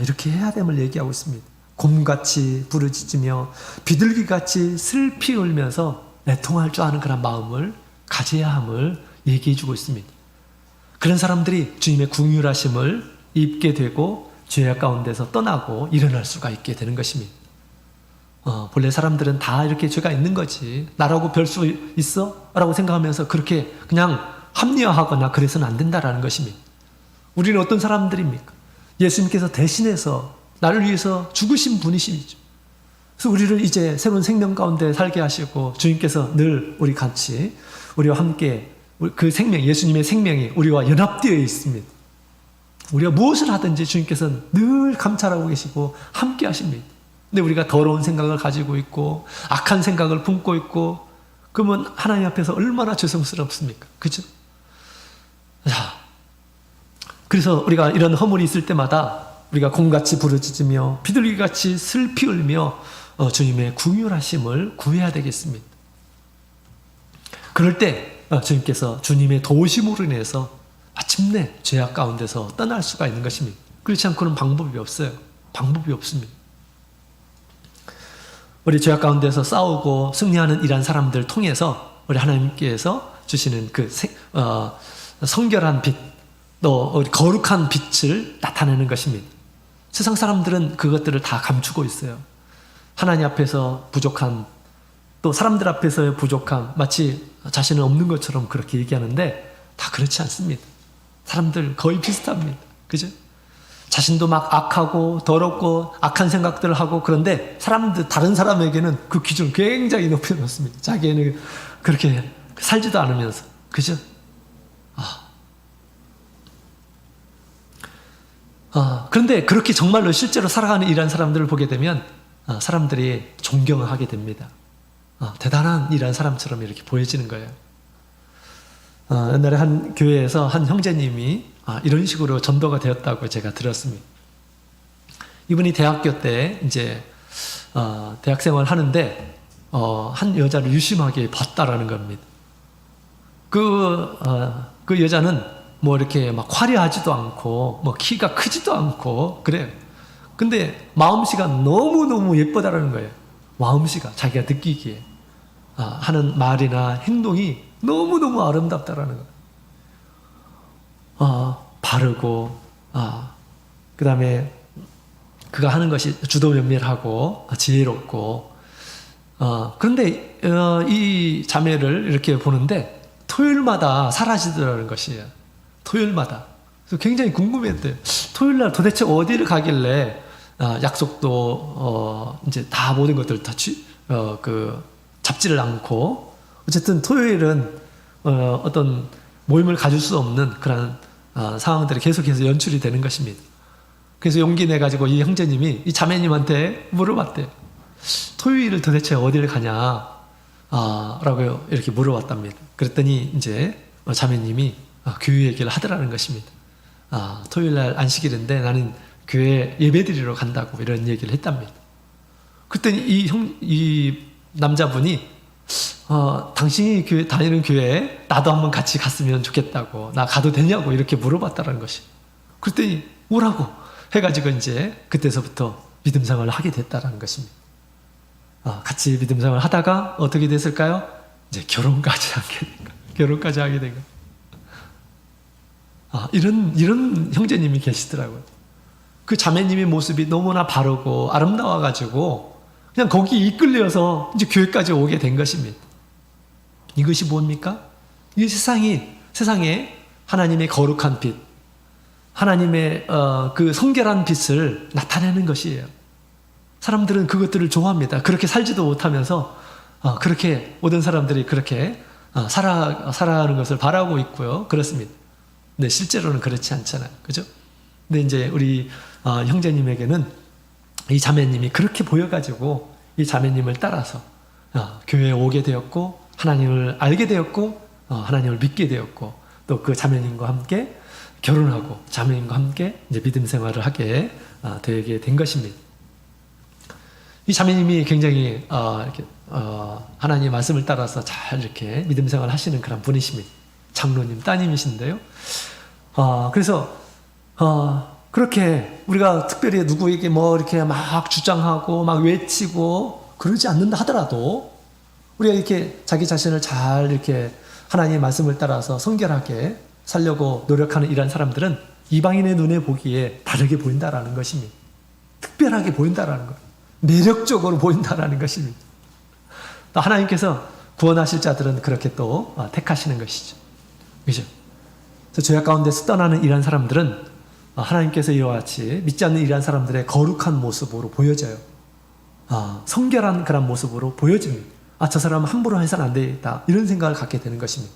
S1: 이렇게 해야 됨을 얘기하고 있습니다. 곰같이 부르짖으며 비둘기같이 슬피 울면서 애통할 줄 아는 그런 마음을 가져야 함을 얘기해 주고 있습니다. 그런 사람들이 주님의 긍휼하심을 입게 되고 죄악 가운데서 떠나고 일어날 수가 있게 되는 것입니다. 본래 사람들은 다 이렇게 죄가 있는 거지, 나라고 별 수 있어? 라고 생각하면서 그렇게 그냥 합리화하거나 그래서는 안 된다라는 것입니다. 우리는 어떤 사람들입니까? 예수님께서 대신해서 나를 위해서 죽으신 분이시죠. 그래서 우리를 이제 새로운 생명 가운데 살게 하시고 주님께서 늘 우리 같이 우리와 함께 그 생명, 예수님의 생명이 우리와 연합되어 있습니다. 우리가 무엇을 하든지 주님께서는 늘 감찰하고 계시고 함께 하십니다. 근데 우리가 더러운 생각을 가지고 있고 악한 생각을 품고 있고 그러면 하나님 앞에서 얼마나 죄송스럽습니까? 그죠? 자, 그래서 우리가 이런 허물이 있을 때마다 우리가 곰같이 부르짖으며 비둘기같이 슬피 울며 주님의 긍휼하심을 구해야 되겠습니다. 그럴 때 주님께서 주님의 도우심으로 인해서 마침내 죄악 가운데서 떠날 수가 있는 것입니다. 그렇지 않고는 방법이 없어요. 방법이 없습니다. 우리 죄악 가운데서 싸우고 승리하는 이러한 사람들을 통해서 우리 하나님께서 주시는 그 성결한 빛, 또 거룩한 빛을 나타내는 것입니다. 세상 사람들은 그것들을 다 감추고 있어요. 하나님 앞에서 부족함, 또 사람들 앞에서의 부족함, 마치 자신은 없는 것처럼 그렇게 얘기하는데 다 그렇지 않습니다. 사람들 거의 비슷합니다. 그죠? 자신도 막 악하고 더럽고 악한 생각들을 하고, 그런데 다른 사람에게는 그 기준을 굉장히 높여 놓습니다. 자기는 그렇게 살지도 않으면서. 그죠? 그런데 그렇게 정말로 실제로 살아가는 이러한 사람들을 보게 되면 사람들이 존경을 하게 됩니다. 대단한 이러한 사람처럼 이렇게 보여지는 거예요. 옛날에 한 교회에서 한 형제님이 이런 식으로 전도가 되었다고 제가 들었습니다. 이분이 대학교 때 이제 대학 생활 하는데 한 여자를 유심하게 봤다라는 겁니다. 그 여자는 뭐 이렇게 막 화려하지도 않고 뭐 키가 크지도 않고 그래요. 근데 마음씨가 너무너무 예쁘다라는 거예요. 마음씨가 자기가 느끼기에 하는 말이나 행동이 너무너무 아름답다라는 거예요. 바르고 그 다음에 그가 하는 것이 주도면밀하고 지혜롭고 그런데 이 자매를 이렇게 보는데 토요일마다 사라지더라는 것이에요. 토요일마다. 그래서 굉장히 궁금했대요. 토요일날 도대체 어디를 가길래 약속도 이제 다 모든 것들 다 잡지를 않고 어쨌든 토요일은 어떤 모임을 가질 수 없는 그런 상황들이 계속해서 연출이 되는 것입니다. 그래서 용기 내가지고 이 형제님이 이 자매님한테 물어봤대요. 토요일을 도대체 어디를 가냐? 라고 이렇게 물어봤답니다. 그랬더니 이제 자매님이 교회 얘기를 하더라는 것입니다. 토요일날 안식일인데 나는 교회 예배드리러 간다고 이런 얘기를 했답니다. 그랬더니 이 남자분이 당신이 다니는 교회에 나도 한번 같이 갔으면 좋겠다고, 나 가도 되냐고 이렇게 물어봤다는 것이. 그랬더니 오라고 해가지고 이제 그때서부터 믿음 생활을 하게 됐다는 것입니다. 같이 믿음 생활을 하다가 어떻게 됐을까요? 이제 결혼까지 하게 된 거예요. 결혼까지 하게 된 거예요. 이런 형제님이 계시더라고요. 그 자매님의 모습이 너무나 바르고 아름다워가지고 그냥 거기 이끌려서 이제 교회까지 오게 된 것입니다. 이것이 뭡니까? 이 세상에 하나님의 거룩한 빛, 하나님의 그 성결한 빛을 나타내는 것이에요. 사람들은 그것들을 좋아합니다. 그렇게 살지도 못하면서 그렇게 모든 사람들이 그렇게 살아가는 것을 바라고 있고요. 그렇습니다. 근데 실제로는 그렇지 않잖아요. 그죠? 근데 이제 우리 형제님에게는 이 자매님이 그렇게 보여가지고 이 자매님을 따라서 교회에 오게 되었고 하나님을 알게 되었고 하나님을 믿게 되었고 또 그 자매님과 함께 결혼하고 자매님과 함께 이제 믿음 생활을 하게 되게 된 것입니다. 이 자매님이 굉장히 이렇게 하나님 말씀을 따라서 잘 이렇게 믿음 생활을 하시는 그런 분이십니다. 장로님 따님이신데요. 그래서 그렇게 우리가 특별히 누구에게 뭐 이렇게 막 주장하고 막 외치고 그러지 않는다 하더라도 우리가 이렇게 자기 자신을 잘 이렇게 하나님의 말씀을 따라서 성결하게 살려고 노력하는 이런 사람들은 이방인의 눈에 보기에 다르게 보인다라는 것입니다. 특별하게 보인다라는 것. 매력적으로 보인다라는 것입니다. 또 하나님께서 구원하실 자들은 그렇게 또 택하시는 것이죠. 그죠? 그래서 죄악 가운데서 떠나는 이런 사람들은 하나님께서 이와 같이 믿지 않는 이러한 사람들의 거룩한 모습으로 보여져요. 성결한 그런 모습으로 보여집니다. 저 사람은 함부로 해서는 안 되겠다. 이런 생각을 갖게 되는 것입니다.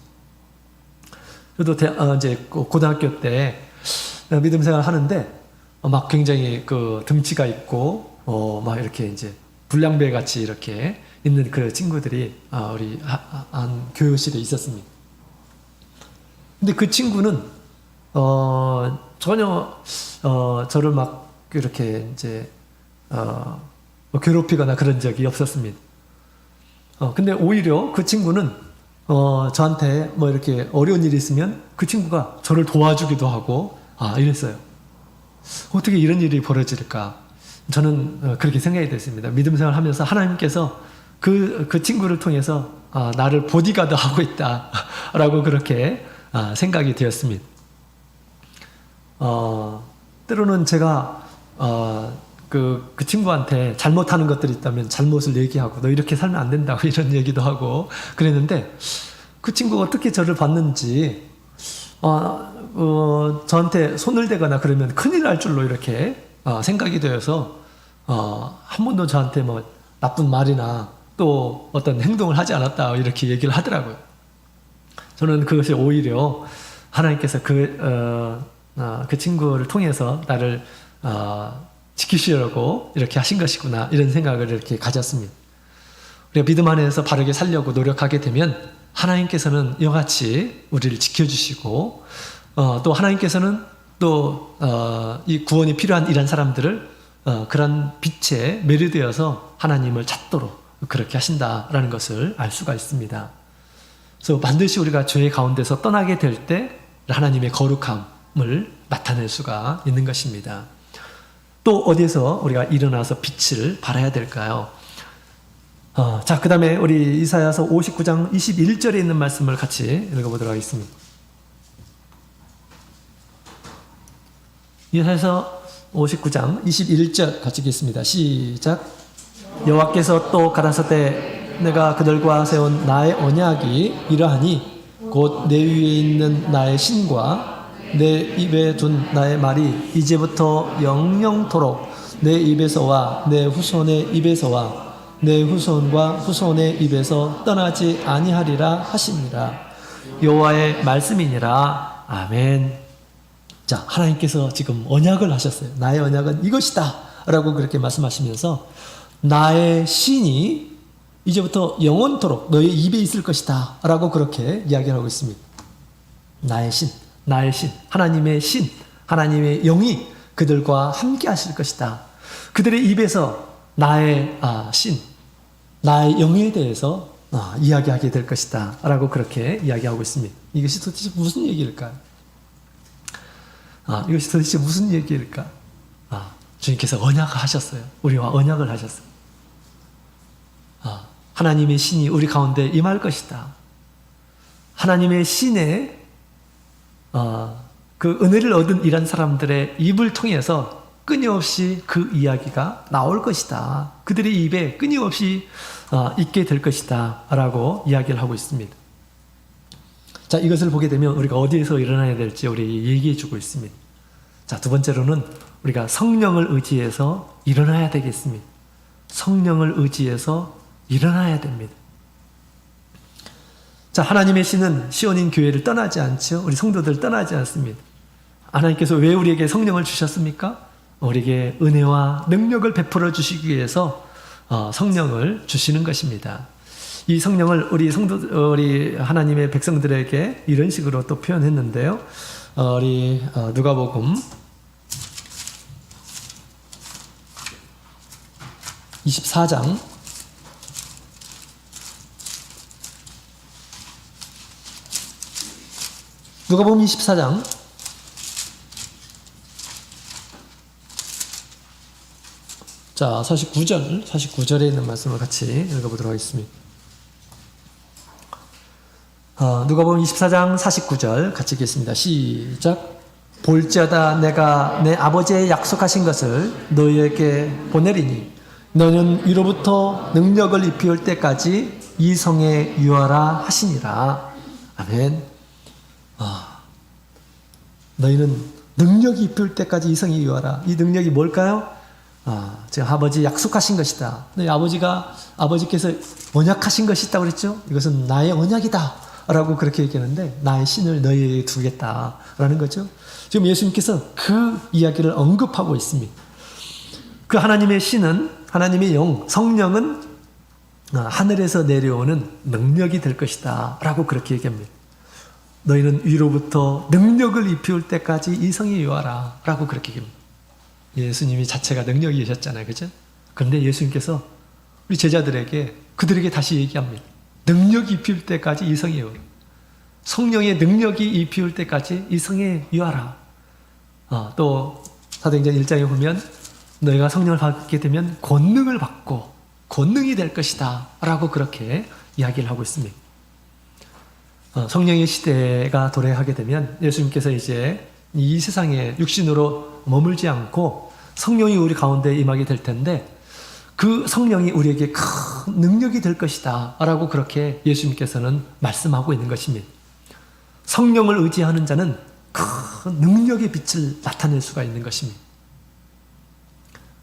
S1: 저도 이제 고등학교 때 믿음 생활을 하는데 막 굉장히 그 등치가 있고 막 이렇게 이제 불량배 같이 이렇게 있는 그 친구들이 우리 한 교육실에 있었습니다. 근데 그 친구는 전혀 저를 막 이렇게 이제 뭐 괴롭히거나 그런 적이 없었습니다. 근데 오히려 그 친구는 저한테 뭐 이렇게 어려운 일이 있으면 그 친구가 저를 도와주기도 하고 이랬어요. 어떻게 이런 일이 벌어질까? 저는 그렇게 생각이 됐습니다. 믿음 생활을 하면서 하나님께서 그 친구를 통해서 나를 보디가드 하고 있다라고 그렇게 생각이 되었습니다. 때로는 제가 그 친구한테 잘못하는 것들이 있다면 잘못을 얘기하고 너 이렇게 살면 안 된다고 이런 얘기도 하고 그랬는데 그 친구가 어떻게 저를 봤는지 저한테 손을 대거나 그러면 큰일 날 줄로 이렇게 생각이 되어서 한 번도 저한테 뭐 나쁜 말이나 또 어떤 행동을 하지 않았다 이렇게 얘기를 하더라고요. 저는 그것이 오히려 하나님께서 그 친구를 통해서 나를 지키시려고 이렇게 하신 것이구나 이런 생각을 이렇게 가졌습니다. 우리가 믿음 안에서 바르게 살려고 노력하게 되면 하나님께서는 이같이 우리를 지켜주시고 또 하나님께서는 또 이 구원이 필요한 이런 사람들을 그런 빛에 매료되어서 하나님을 찾도록 그렇게 하신다라는 것을 알 수가 있습니다. 그래서 반드시 우리가 죄의 가운데서 떠나게 될 때 하나님의 거룩함을 나타낼 수가 있는 것입니다. 또 어디에서 우리가 일어나서 빛을 발해야 될까요? 자, 그 다음에 우리 이사야서 59장 21절에 있는 말씀을 같이 읽어보도록 하겠습니다. 이사야서 59장 21절 같이 읽겠습니다. 시작. 여호와께서 또 가라사대 내가 그들과 세운 나의 언약이 이러하니 곧 내 위에 있는 나의 신과 내 입에 둔 나의 말이 이제부터 영영토록 내 입에서와 내 후손의 입에서와 내 후손과 후손의 입에서 떠나지 아니하리라 하시니라. 여호와의 말씀이니라. 아멘. 자, 하나님께서 지금 언약을 하셨어요. 나의 언약은 이것이다 라고 그렇게 말씀하시면서 나의 신이 이제부터 영원토록 너의 입에 있을 것이다 라고 그렇게 이야기를 하고 있습니다. 나의 신, 나의 신, 하나님의 신, 하나님의 영이 그들과 함께 하실 것이다. 그들의 입에서 나의 신, 나의 영에 대해서 이야기하게 될 것이다 라고 그렇게 이야기하고 있습니다. 이것이 도대체 무슨 얘기일까요? 이것이 도대체 무슨 얘기일까? 주님께서 언약하셨어요. 우리와 언약을 하셨어요. 하나님의 신이 우리 가운데 임할 것이다. 하나님의 신의 그 은혜를 얻은 이런 사람들의 입을 통해서 끊임없이 그 이야기가 나올 것이다. 그들의 입에 끊임없이 있게 될 것이다 라고 이야기를 하고 있습니다. 자, 이것을 보게 되면 우리가 어디에서 일어나야 될지 우리 얘기해 주고 있습니다. 자, 두 번째로는 우리가 성령을 의지해서 일어나야 되겠습니다. 성령을 의지해서 일어나야 됩니다. 자, 하나님의 신은 시온인 교회를 떠나지 않죠. 우리 성도들 떠나지 않습니다. 하나님께서 왜 우리에게 성령을 주셨습니까? 우리에게 은혜와 능력을 베풀어 주시기 위해서 성령을 주시는 것입니다. 이 성령을 우리 하나님의 백성들에게 이런 식으로 또 표현했는데요. 우리 누가복음 24장 누가복음 24장 자 49절에 있는 말씀을 같이 읽어보도록 하겠습니다. 누가복음 24장 49절 같이 읽겠습니다. 시작. 볼지어다 내가 내 아버지의 약속하신 것을 너희에게 보내리니 너는 위로부터 능력을 입히올 때까지 이 성에 유하라 하시니라. 아멘. 너희는 능력이 입힐 때까지 이 성에 유하라. 이 능력이 뭘까요? 제가 아버지 약속하신 것이다. 너희 아버지께서 언약하신 것이 있다고 그랬죠? 이것은 나의 언약이다 라고 그렇게 얘기하는데 나의 신을 너희에게 두겠다라는 거죠. 지금 예수님께서 그 이야기를 언급하고 있습니다. 그 하나님의 신은 하나님의 영, 성령은 하늘에서 내려오는 능력이 될 것이다 라고 그렇게 얘기합니다. 너희는 위로부터 능력을 입혀올 때까지 이 성에 유하라 라고 그렇게 얘기합니다. 예수님이 자체가 능력이셨잖아요. 그죠? 그런데 예수님께서 우리 제자들에게 그들에게 다시 얘기합니다. 능력이 입힐 때까지 이 성에 유하라. 성령의 능력이 입힐 때까지 이 성에 유하라. 또 사도행전 1장에 보면 너희가 성령을 받게 되면 권능을 받고 권능이 될 것이다 라고 그렇게 이야기를 하고 있습니다. 성령의 시대가 도래하게 되면 예수님께서 이제 이 세상에 육신으로 머물지 않고 성령이 우리 가운데 임하게 될 텐데 그 성령이 우리에게 큰 능력이 될 것이다 라고 그렇게 예수님께서는 말씀하고 있는 것입니다. 성령을 의지하는 자는 큰 능력의 빛을 나타낼 수가 있는 것입니다.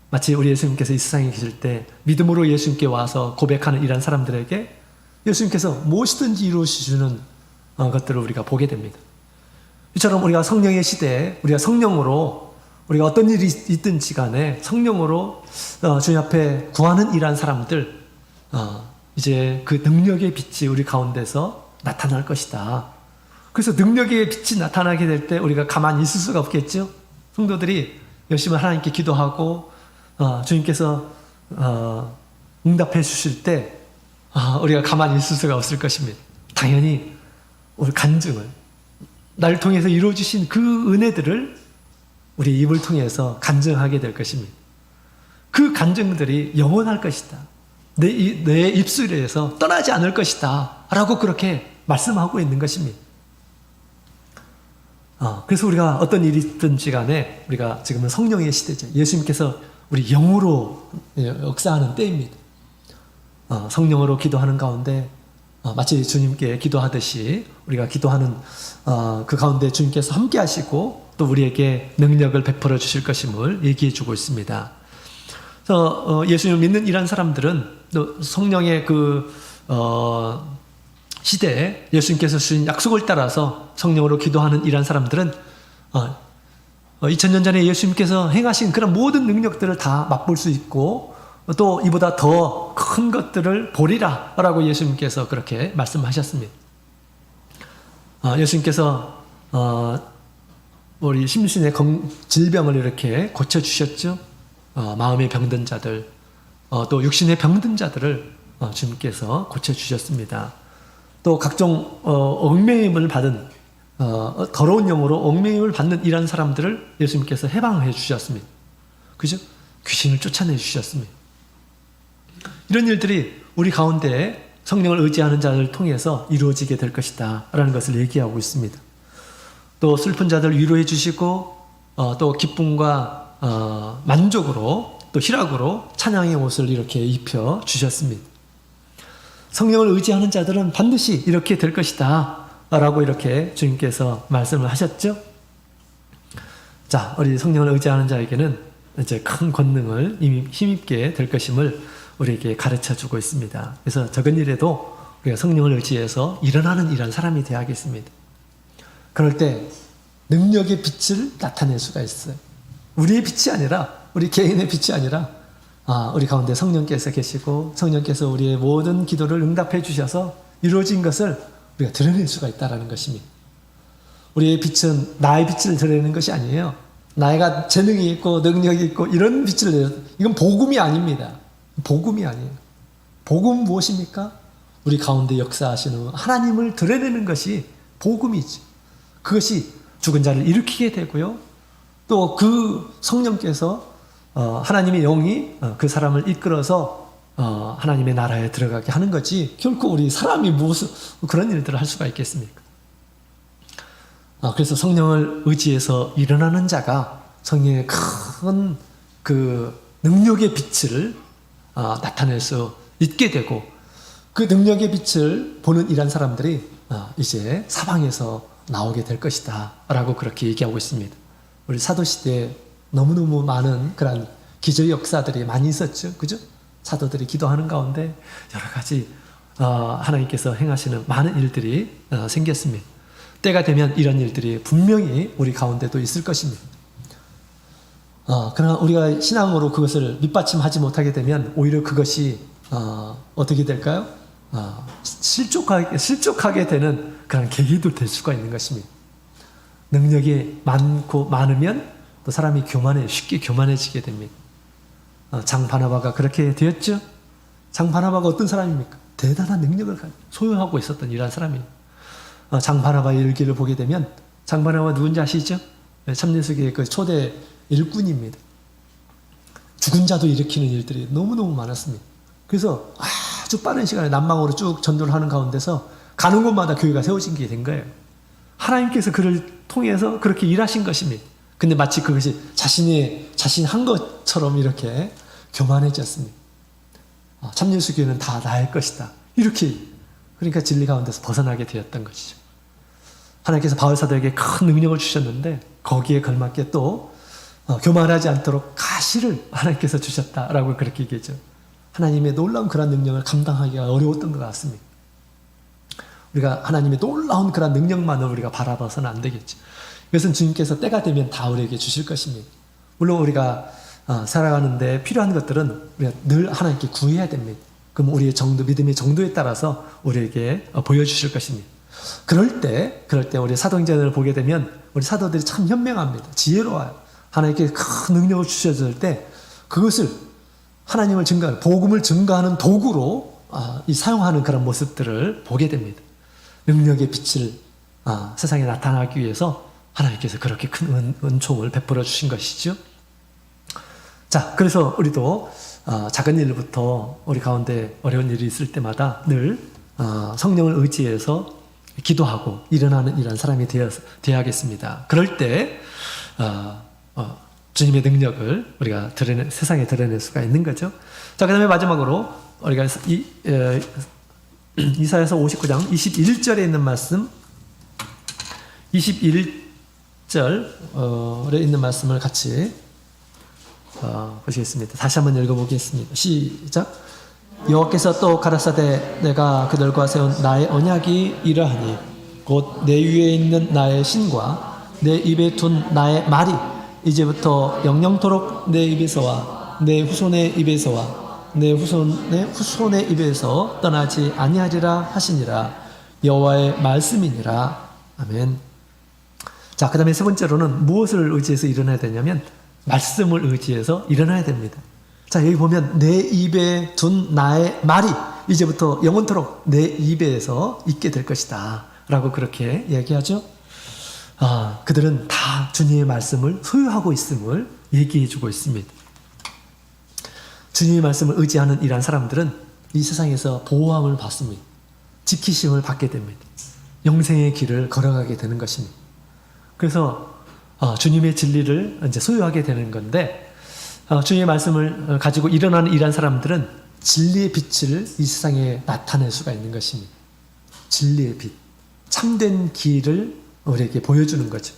S1: 마치 우리 예수님께서 이 세상에 계실 때 믿음으로 예수님께 와서 고백하는 이런 사람들에게 예수님께서 무엇이든지 이루어주시는 것들을 우리가 보게 됩니다. 이처럼 우리가 성령의 시대에 우리가 성령으로 우리가 어떤 일이 있든지 간에 성령으로 주님 앞에 구하는 이러한 사람들 이제 그 능력의 빛이 우리 가운데서 나타날 것이다. 그래서 능력의 빛이 나타나게 될 때 우리가 가만히 있을 수가 없겠죠. 성도들이 열심히 하나님께 기도하고 주님께서 응답해 주실 때 우리가 가만히 있을 수가 없을 것입니다. 당연히 우리 간증을 나를 통해서 이루어주신 그 은혜들을 우리 입을 통해서 간증하게 될 것입니다. 그 간증들이 영원할 것이다. 내 입술에서 떠나지 않을 것이다. 라고 그렇게 말씀하고 있는 것입니다. 그래서 우리가 어떤 일이 있든지 간에 우리가 지금은 성령의 시대죠. 예수님께서 우리 영으로 역사하는 때입니다. 성령으로 기도하는 가운데 마치 주님께 기도하듯이 우리가 기도하는 그 가운데 주님께서 함께 하시고 또 우리에게 능력을 베풀어 주실 것임을 얘기해 주고 있습니다. 그래서 예수님을 믿는 이런 사람들은 또 성령의 그 시대에 예수님께서 주신 약속을 따라서 성령으로 기도하는 이런 사람들은 2000년 전에 예수님께서 행하신 그런 모든 능력들을 다 맛볼 수 있고 또 이보다 더 큰 것들을 보리라 라고 예수님께서 그렇게 말씀하셨습니다. 예수님께서 우리 심신의 질병을 이렇게 고쳐주셨죠. 마음의 병든 자들 또 육신의 병든 자들을 주님께서 고쳐주셨습니다. 또 각종 얽매임을 받은 더러운 영으로 얽매임을 받는 이런 사람들을 예수님께서 해방해 주셨습니다. 그죠? 귀신을 쫓아내 주셨습니다. 이런 일들이 우리 가운데 성령을 의지하는 자를 통해서 이루어지게 될 것이다 라는 것을 얘기하고 있습니다. 또 슬픈 자들 위로해 주시고 또 기쁨과 만족으로 또 희락으로 찬양의 옷을 이렇게 입혀 주셨습니다. 성령을 의지하는 자들은 반드시 이렇게 될 것이다 라고 이렇게 주님께서 말씀을 하셨죠. 자, 우리 성령을 의지하는 자에게는 이제 큰 권능을 힘입게 될 것임을 우리에게 가르쳐 주고 있습니다. 그래서 적은 일에도 우리가 성령을 의지해서 일어나는 이런 사람이 되어야겠습니다. 그럴 때 능력의 빛을 나타낼 수가 있어요. 우리의 빛이 아니라 우리 개인의 빛이 아니라 우리 가운데 성령께서 계시고 성령께서 우리의 모든 기도를 응답해 주셔서 이루어진 것을 우리가 드러낼 수가 있다는 것입니다. 우리의 빛은 나의 빛을 드러내는 것이 아니에요. 나이가 재능이 있고 능력이 있고 이런 빛을 내요. 이건 복음이 아닙니다. 복음이 아니에요. 복음은 무엇입니까? 우리 가운데 역사하시는 하나님을 드러내는 것이 복음이지. 그것이 죽은 자를 일으키게 되고요. 또 그 성령께서 하나님의 영이 그 사람을 이끌어서 하나님의 나라에 들어가게 하는 거지 결코 우리 사람이 무슨 그런 일들을 할 수가 있겠습니까? 그래서 성령을 의지해서 일어나는 자가 성령의 큰 그 능력의 빛을 나타낼 수 있게 되고 그 능력의 빛을 보는 이런 사람들이 이제 사방에서 나오게 될 것이다 라고 그렇게 얘기하고 있습니다. 우리 사도시대에 너무너무 많은 그런 기적의 역사들이 많이 있었죠. 그죠? 사도들이 기도하는 가운데 여러 가지 하나님께서 행하시는 많은 일들이 생겼습니다. 때가 되면 이런 일들이 분명히 우리 가운데도 있을 것입니다. 그러나 우리가 신앙으로 그것을 밑받침하지 못하게 되면 오히려 그것이 어떻게 될까요? 실족하게 되는 그런 계기도 될 수가 있는 것입니다. 능력이 많으면 또 사람이 쉽게 교만해지게 됩니다. 장 바나바가 그렇게 되었죠? 장 바나바가 어떤 사람입니까? 대단한 능력을 소유하고 있었던 이러한 사람이에요. 장 바나바의 일기를 보게 되면 장 바나바가 누군지 아시죠? 참예수교의 그 초대 일꾼입니다. 죽은 자도 일으키는 일들이 너무너무 많았습니다. 그래서 아주 빠른 시간에 남방으로 쭉 전도를 하는 가운데서 가는 곳마다 교회가 세워진 게 된 거예요. 하나님께서 그를 통해서 그렇게 일하신 것입니다. 근데 마치 그것이 자신이 한 것처럼 이렇게 교만해졌습니다. 참예수교회는 다 나의 것이다. 이렇게 그러니까 진리 가운데서 벗어나게 되었던 것이죠. 하나님께서 바울사도에게 큰 능력을 주셨는데 거기에 걸맞게 또 교만하지 않도록 가시를 하나님께서 주셨다라고 그렇게 얘기했죠. 하나님의 놀라운 그런 능력을 감당하기가 어려웠던 것 같습니다. 우리가 하나님의 놀라운 그런 능력만을 우리가 바라봐서는 안 되겠죠. 이것은 주님께서 때가 되면 다 우리에게 주실 것입니다. 물론 우리가 살아가는데 필요한 것들은 우리가 늘 하나님께 구해야 됩니다. 그럼 우리의 정도, 믿음의 정도에 따라서 우리에게 보여주실 것입니다. 그럴 때 우리 사도행전을 보게 되면 우리 사도들이 참 현명합니다. 지혜로워요. 하나님께 큰 능력을 주셨을 때 그것을 하나님을 복음을 증거하는 도구로 사용하는 그런 모습들을 보게 됩니다. 능력의 빛을 세상에 나타나기 위해서 하나님께서 그렇게 큰 은총을 베풀어 주신 것이죠. 자, 그래서 우리도 작은 일부터 우리 가운데 어려운 일이 있을 때마다 늘 성령을 의지해서 기도하고 일어나는 이런 사람이 되어야겠습니다. 그럴 때 주님의 능력을 우리가 세상에 드러낼 수가 있는 거죠. 자, 그 다음에 마지막으로 우리가 이사야서 59장 21절에 있는 말씀, 21절에 있는 말씀을 같이 보시겠습니다. 다시 한번 읽어보겠습니다. 시작. 여호와께서 또 가라사대 내가 그들과 세운 나의 언약이 이러하니 곧 내 위에 있는 나의 신과 내 입에 둔 나의 말이 이제부터 영영토록 내 입에서와 내 후손의 입에서와 내 후손의 입에서 떠나지 아니하리라 하시니라. 여호와의 말씀이니라. 아멘. 자, 그 다음에 세 번째로는 무엇을 의지해서 일어나야 되냐면 말씀을 의지해서 일어나야 됩니다. 자, 여기 보면 내 입에 둔 나의 말이 이제부터 영원토록 내 입에서 있게 될 것이다 라고 그렇게 얘기하죠. 그들은 다 주님의 말씀을 소유하고 있음을 얘기해 주고 있습니다. 주님의 말씀을 의지하는 이러한 사람들은 이 세상에서 보호함을 받습니다. 지키심을 받게 됩니다. 영생의 길을 걸어가게 되는 것입니다. 그래서 주님의 진리를 이제 소유하게 되는 건데, 주님의 말씀을 가지고 일어나는 이러한 사람들은 진리의 빛을 이 세상에 나타낼 수가 있는 것입니다. 진리의 빛, 참된 길을 우리에게 보여주는 거죠.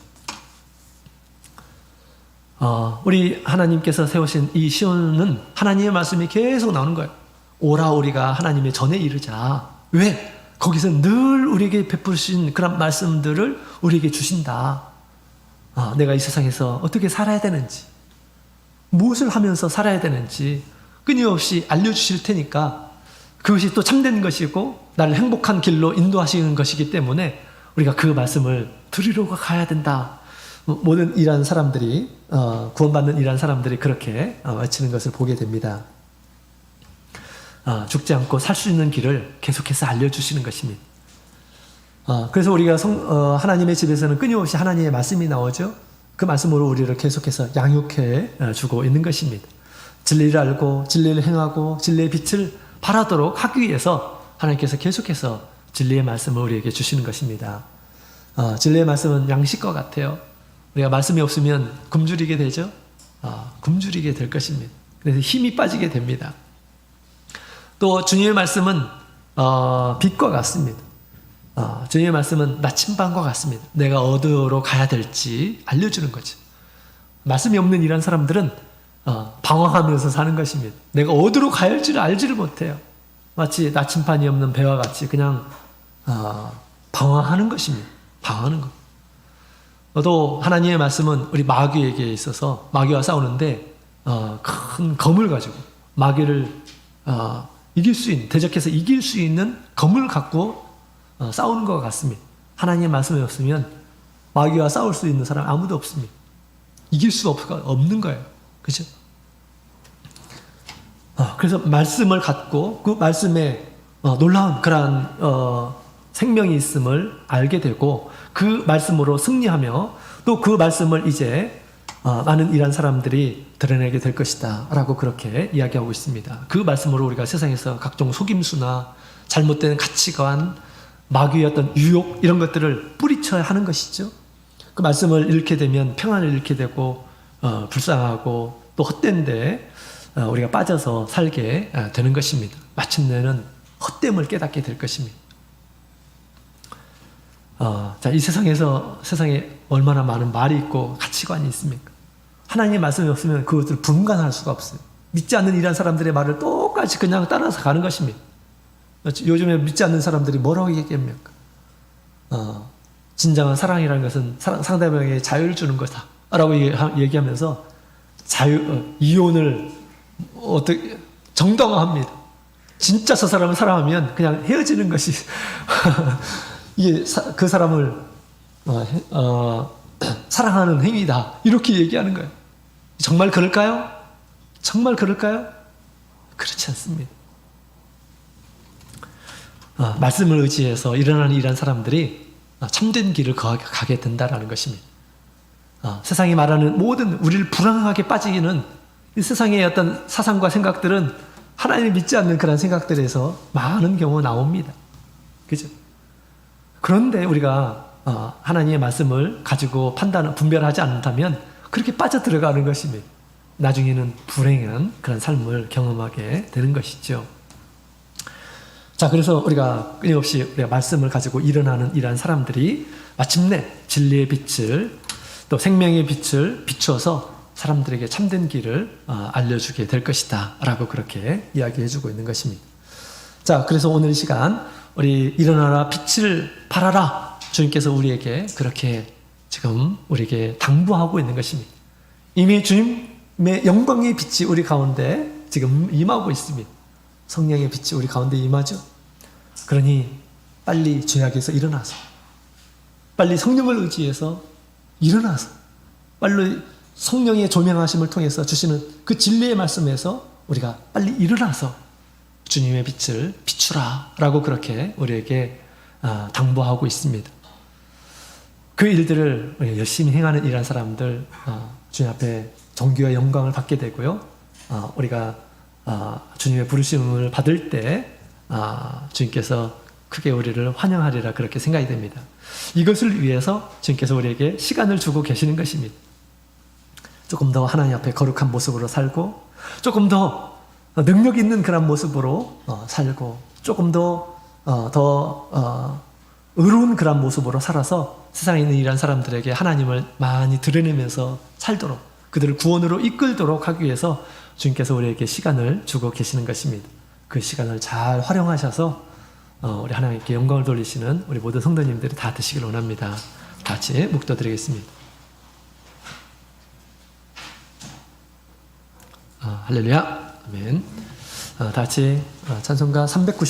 S1: 우리 하나님께서 세우신 이 시온은 하나님의 말씀이 계속 나오는 거예요. 오라 우리가 하나님의 전에 이르자. 왜? 거기서 늘 우리에게 베푸신 그런 말씀들을 우리에게 주신다. 내가 이 세상에서 어떻게 살아야 되는지, 무엇을 하면서 살아야 되는지 끊임없이 알려주실 테니까 그것이 또 참된 것이고 나를 행복한 길로 인도하시는 것이기 때문에 우리가 그 말씀을 들으러 가야 된다. 모든 이러한 사람들이 구원받는 이러한 사람들이 그렇게 외치는 것을 보게 됩니다. 죽지 않고 살 수 있는 길을 계속해서 알려주시는 것입니다. 그래서 우리가 하나님의 집에서는 끊임없이 하나님의 말씀이 나오죠. 그 말씀으로 우리를 계속해서 양육해 주고 있는 것입니다. 진리를 알고 진리를 행하고 진리의 빛을 발하도록 하기 위해서 하나님께서 계속해서 진리의 말씀을 우리에게 주시는 것입니다. 진리의 말씀은 양식과 같아요. 우리가 말씀이 없으면 굶주리게 되죠. 굶주리게 될 것입니다. 그래서 힘이 빠지게 됩니다. 또 주님의 말씀은 빛과 같습니다. 주님의 말씀은 나침반과 같습니다. 내가 어디로 가야 될지 알려주는 거죠. 말씀이 없는 이런 사람들은 방황하면서 사는 것입니다. 내가 어디로 가야 할지를 알지를 못해요. 마치 나침반이 없는 배와 같이 그냥 방황하는 것입니다. 방황하는 것. 또 하나님의 말씀은 우리 마귀에게 있어서 마귀와 싸우는데 큰 검을 가지고 마귀를 이길 수 있는, 대적해서 이길 수 있는 검을 갖고 싸우는 것 같습니다. 하나님의 말씀이 없으면 마귀와 싸울 수 있는 사람 아무도 없습니다. 이길 수가 없는 거예요. 그죠? 그래서 말씀을 갖고 그 말씀에 놀라운 그러한 생명이 있음을 알게 되고 그 말씀으로 승리하며 또 그 말씀을 이제 많은 이런 사람들이 드러내게 될 것이다 라고 그렇게 이야기하고 있습니다. 그 말씀으로 우리가 세상에서 각종 속임수나 잘못된 가치관, 마귀의 어떤 유혹 이런 것들을 뿌리쳐야 하는 것이죠. 그 말씀을 잃게 되면 평안을 잃게 되고 불쌍하고 또 헛된데 우리가 빠져서 살게 되는 것입니다. 마침내는 헛됨을 깨닫게 될 것입니다. 자, 이 세상에 얼마나 많은 말이 있고 가치관이 있습니까? 하나님의 말씀이 없으면 그것을 분간할 수가 없어요. 믿지 않는 이런 사람들의 말을 똑같이 그냥 따라서 가는 것입니다. 요즘에 믿지 않는 사람들이 뭐라고 얘기합니까? 진정한 사랑이라는 것은 상대방에게 자유를 주는 거다 라고 얘기하면서 이혼을 어떻게 정당화합니다. 진짜 저 사람을 사랑하면 그냥 헤어지는 것이 이게 그 사람을 사랑하는 행위다. 이렇게 얘기하는 거예요. 정말 그럴까요? 정말 그럴까요? 그렇지 않습니다. 말씀을 의지해서 일어나는 이런 사람들이 참된 길을 가게 된다라는 것입니다. 세상이 말하는 모든 우리를 불안하게 빠지기는 이 세상의 어떤 사상과 생각들은 하나님을 믿지 않는 그런 생각들에서 많은 경우 나옵니다. 그죠? 그런데 우리가 하나님의 말씀을 가지고 분별하지 않는다면 그렇게 빠져들어가는 것입니다. 나중에는 불행한 그런 삶을 경험하게 되는 것이죠. 자, 그래서 우리가 끊임없이 우리가 말씀을 가지고 일어나는 이러한 사람들이 마침내 진리의 빛을 또 생명의 빛을 비추어서 사람들에게 참된 길을 알려주게 될 것이다 라고 그렇게 이야기해주고 있는 것입니다. 자, 그래서 오늘 이 시간 우리 일어나라 빛을 발하라 주님께서 우리에게 그렇게 지금 우리에게 당부하고 있는 것입니다. 이미 주님의 영광의 빛이 우리 가운데 지금 임하고 있습니다. 성령의 빛이 우리 가운데 임하죠. 그러니 빨리 죄악에서 일어나서 빨리 성령을 의지해서 일어나서 빨리 성령의 조명하심을 통해서 주시는 그 진리의 말씀에서 우리가 빨리 일어나서 주님의 빛을 비추라 라고 그렇게 우리에게 당부하고 있습니다. 그 일들을 열심히 행하는 이런 사람들 주님 앞에 존귀와 영광을 받게 되고요. 우리가 주님의 부르심을 받을 때 주님께서 크게 우리를 환영하리라 그렇게 생각이 됩니다. 이것을 위해서 주님께서 우리에게 시간을 주고 계시는 것입니다. 조금 더 하나님 앞에 거룩한 모습으로 살고 조금 더 능력 있는 그런 모습으로 살고 조금 더 의로운 그런 모습으로 살아서 세상에 있는 이런 사람들에게 하나님을 많이 드러내면서 살도록 그들을 구원으로 이끌도록 하기 위해서 주님께서 우리에게 시간을 주고 계시는 것입니다. 그 시간을 잘 활용하셔서 우리 하나님께 영광을 돌리시는 우리 모든 성도님들이 다 되시길 원합니다. 다 같이 묵도드리겠습니다. 할렐루야. 아멘. 다 같이 찬송가 390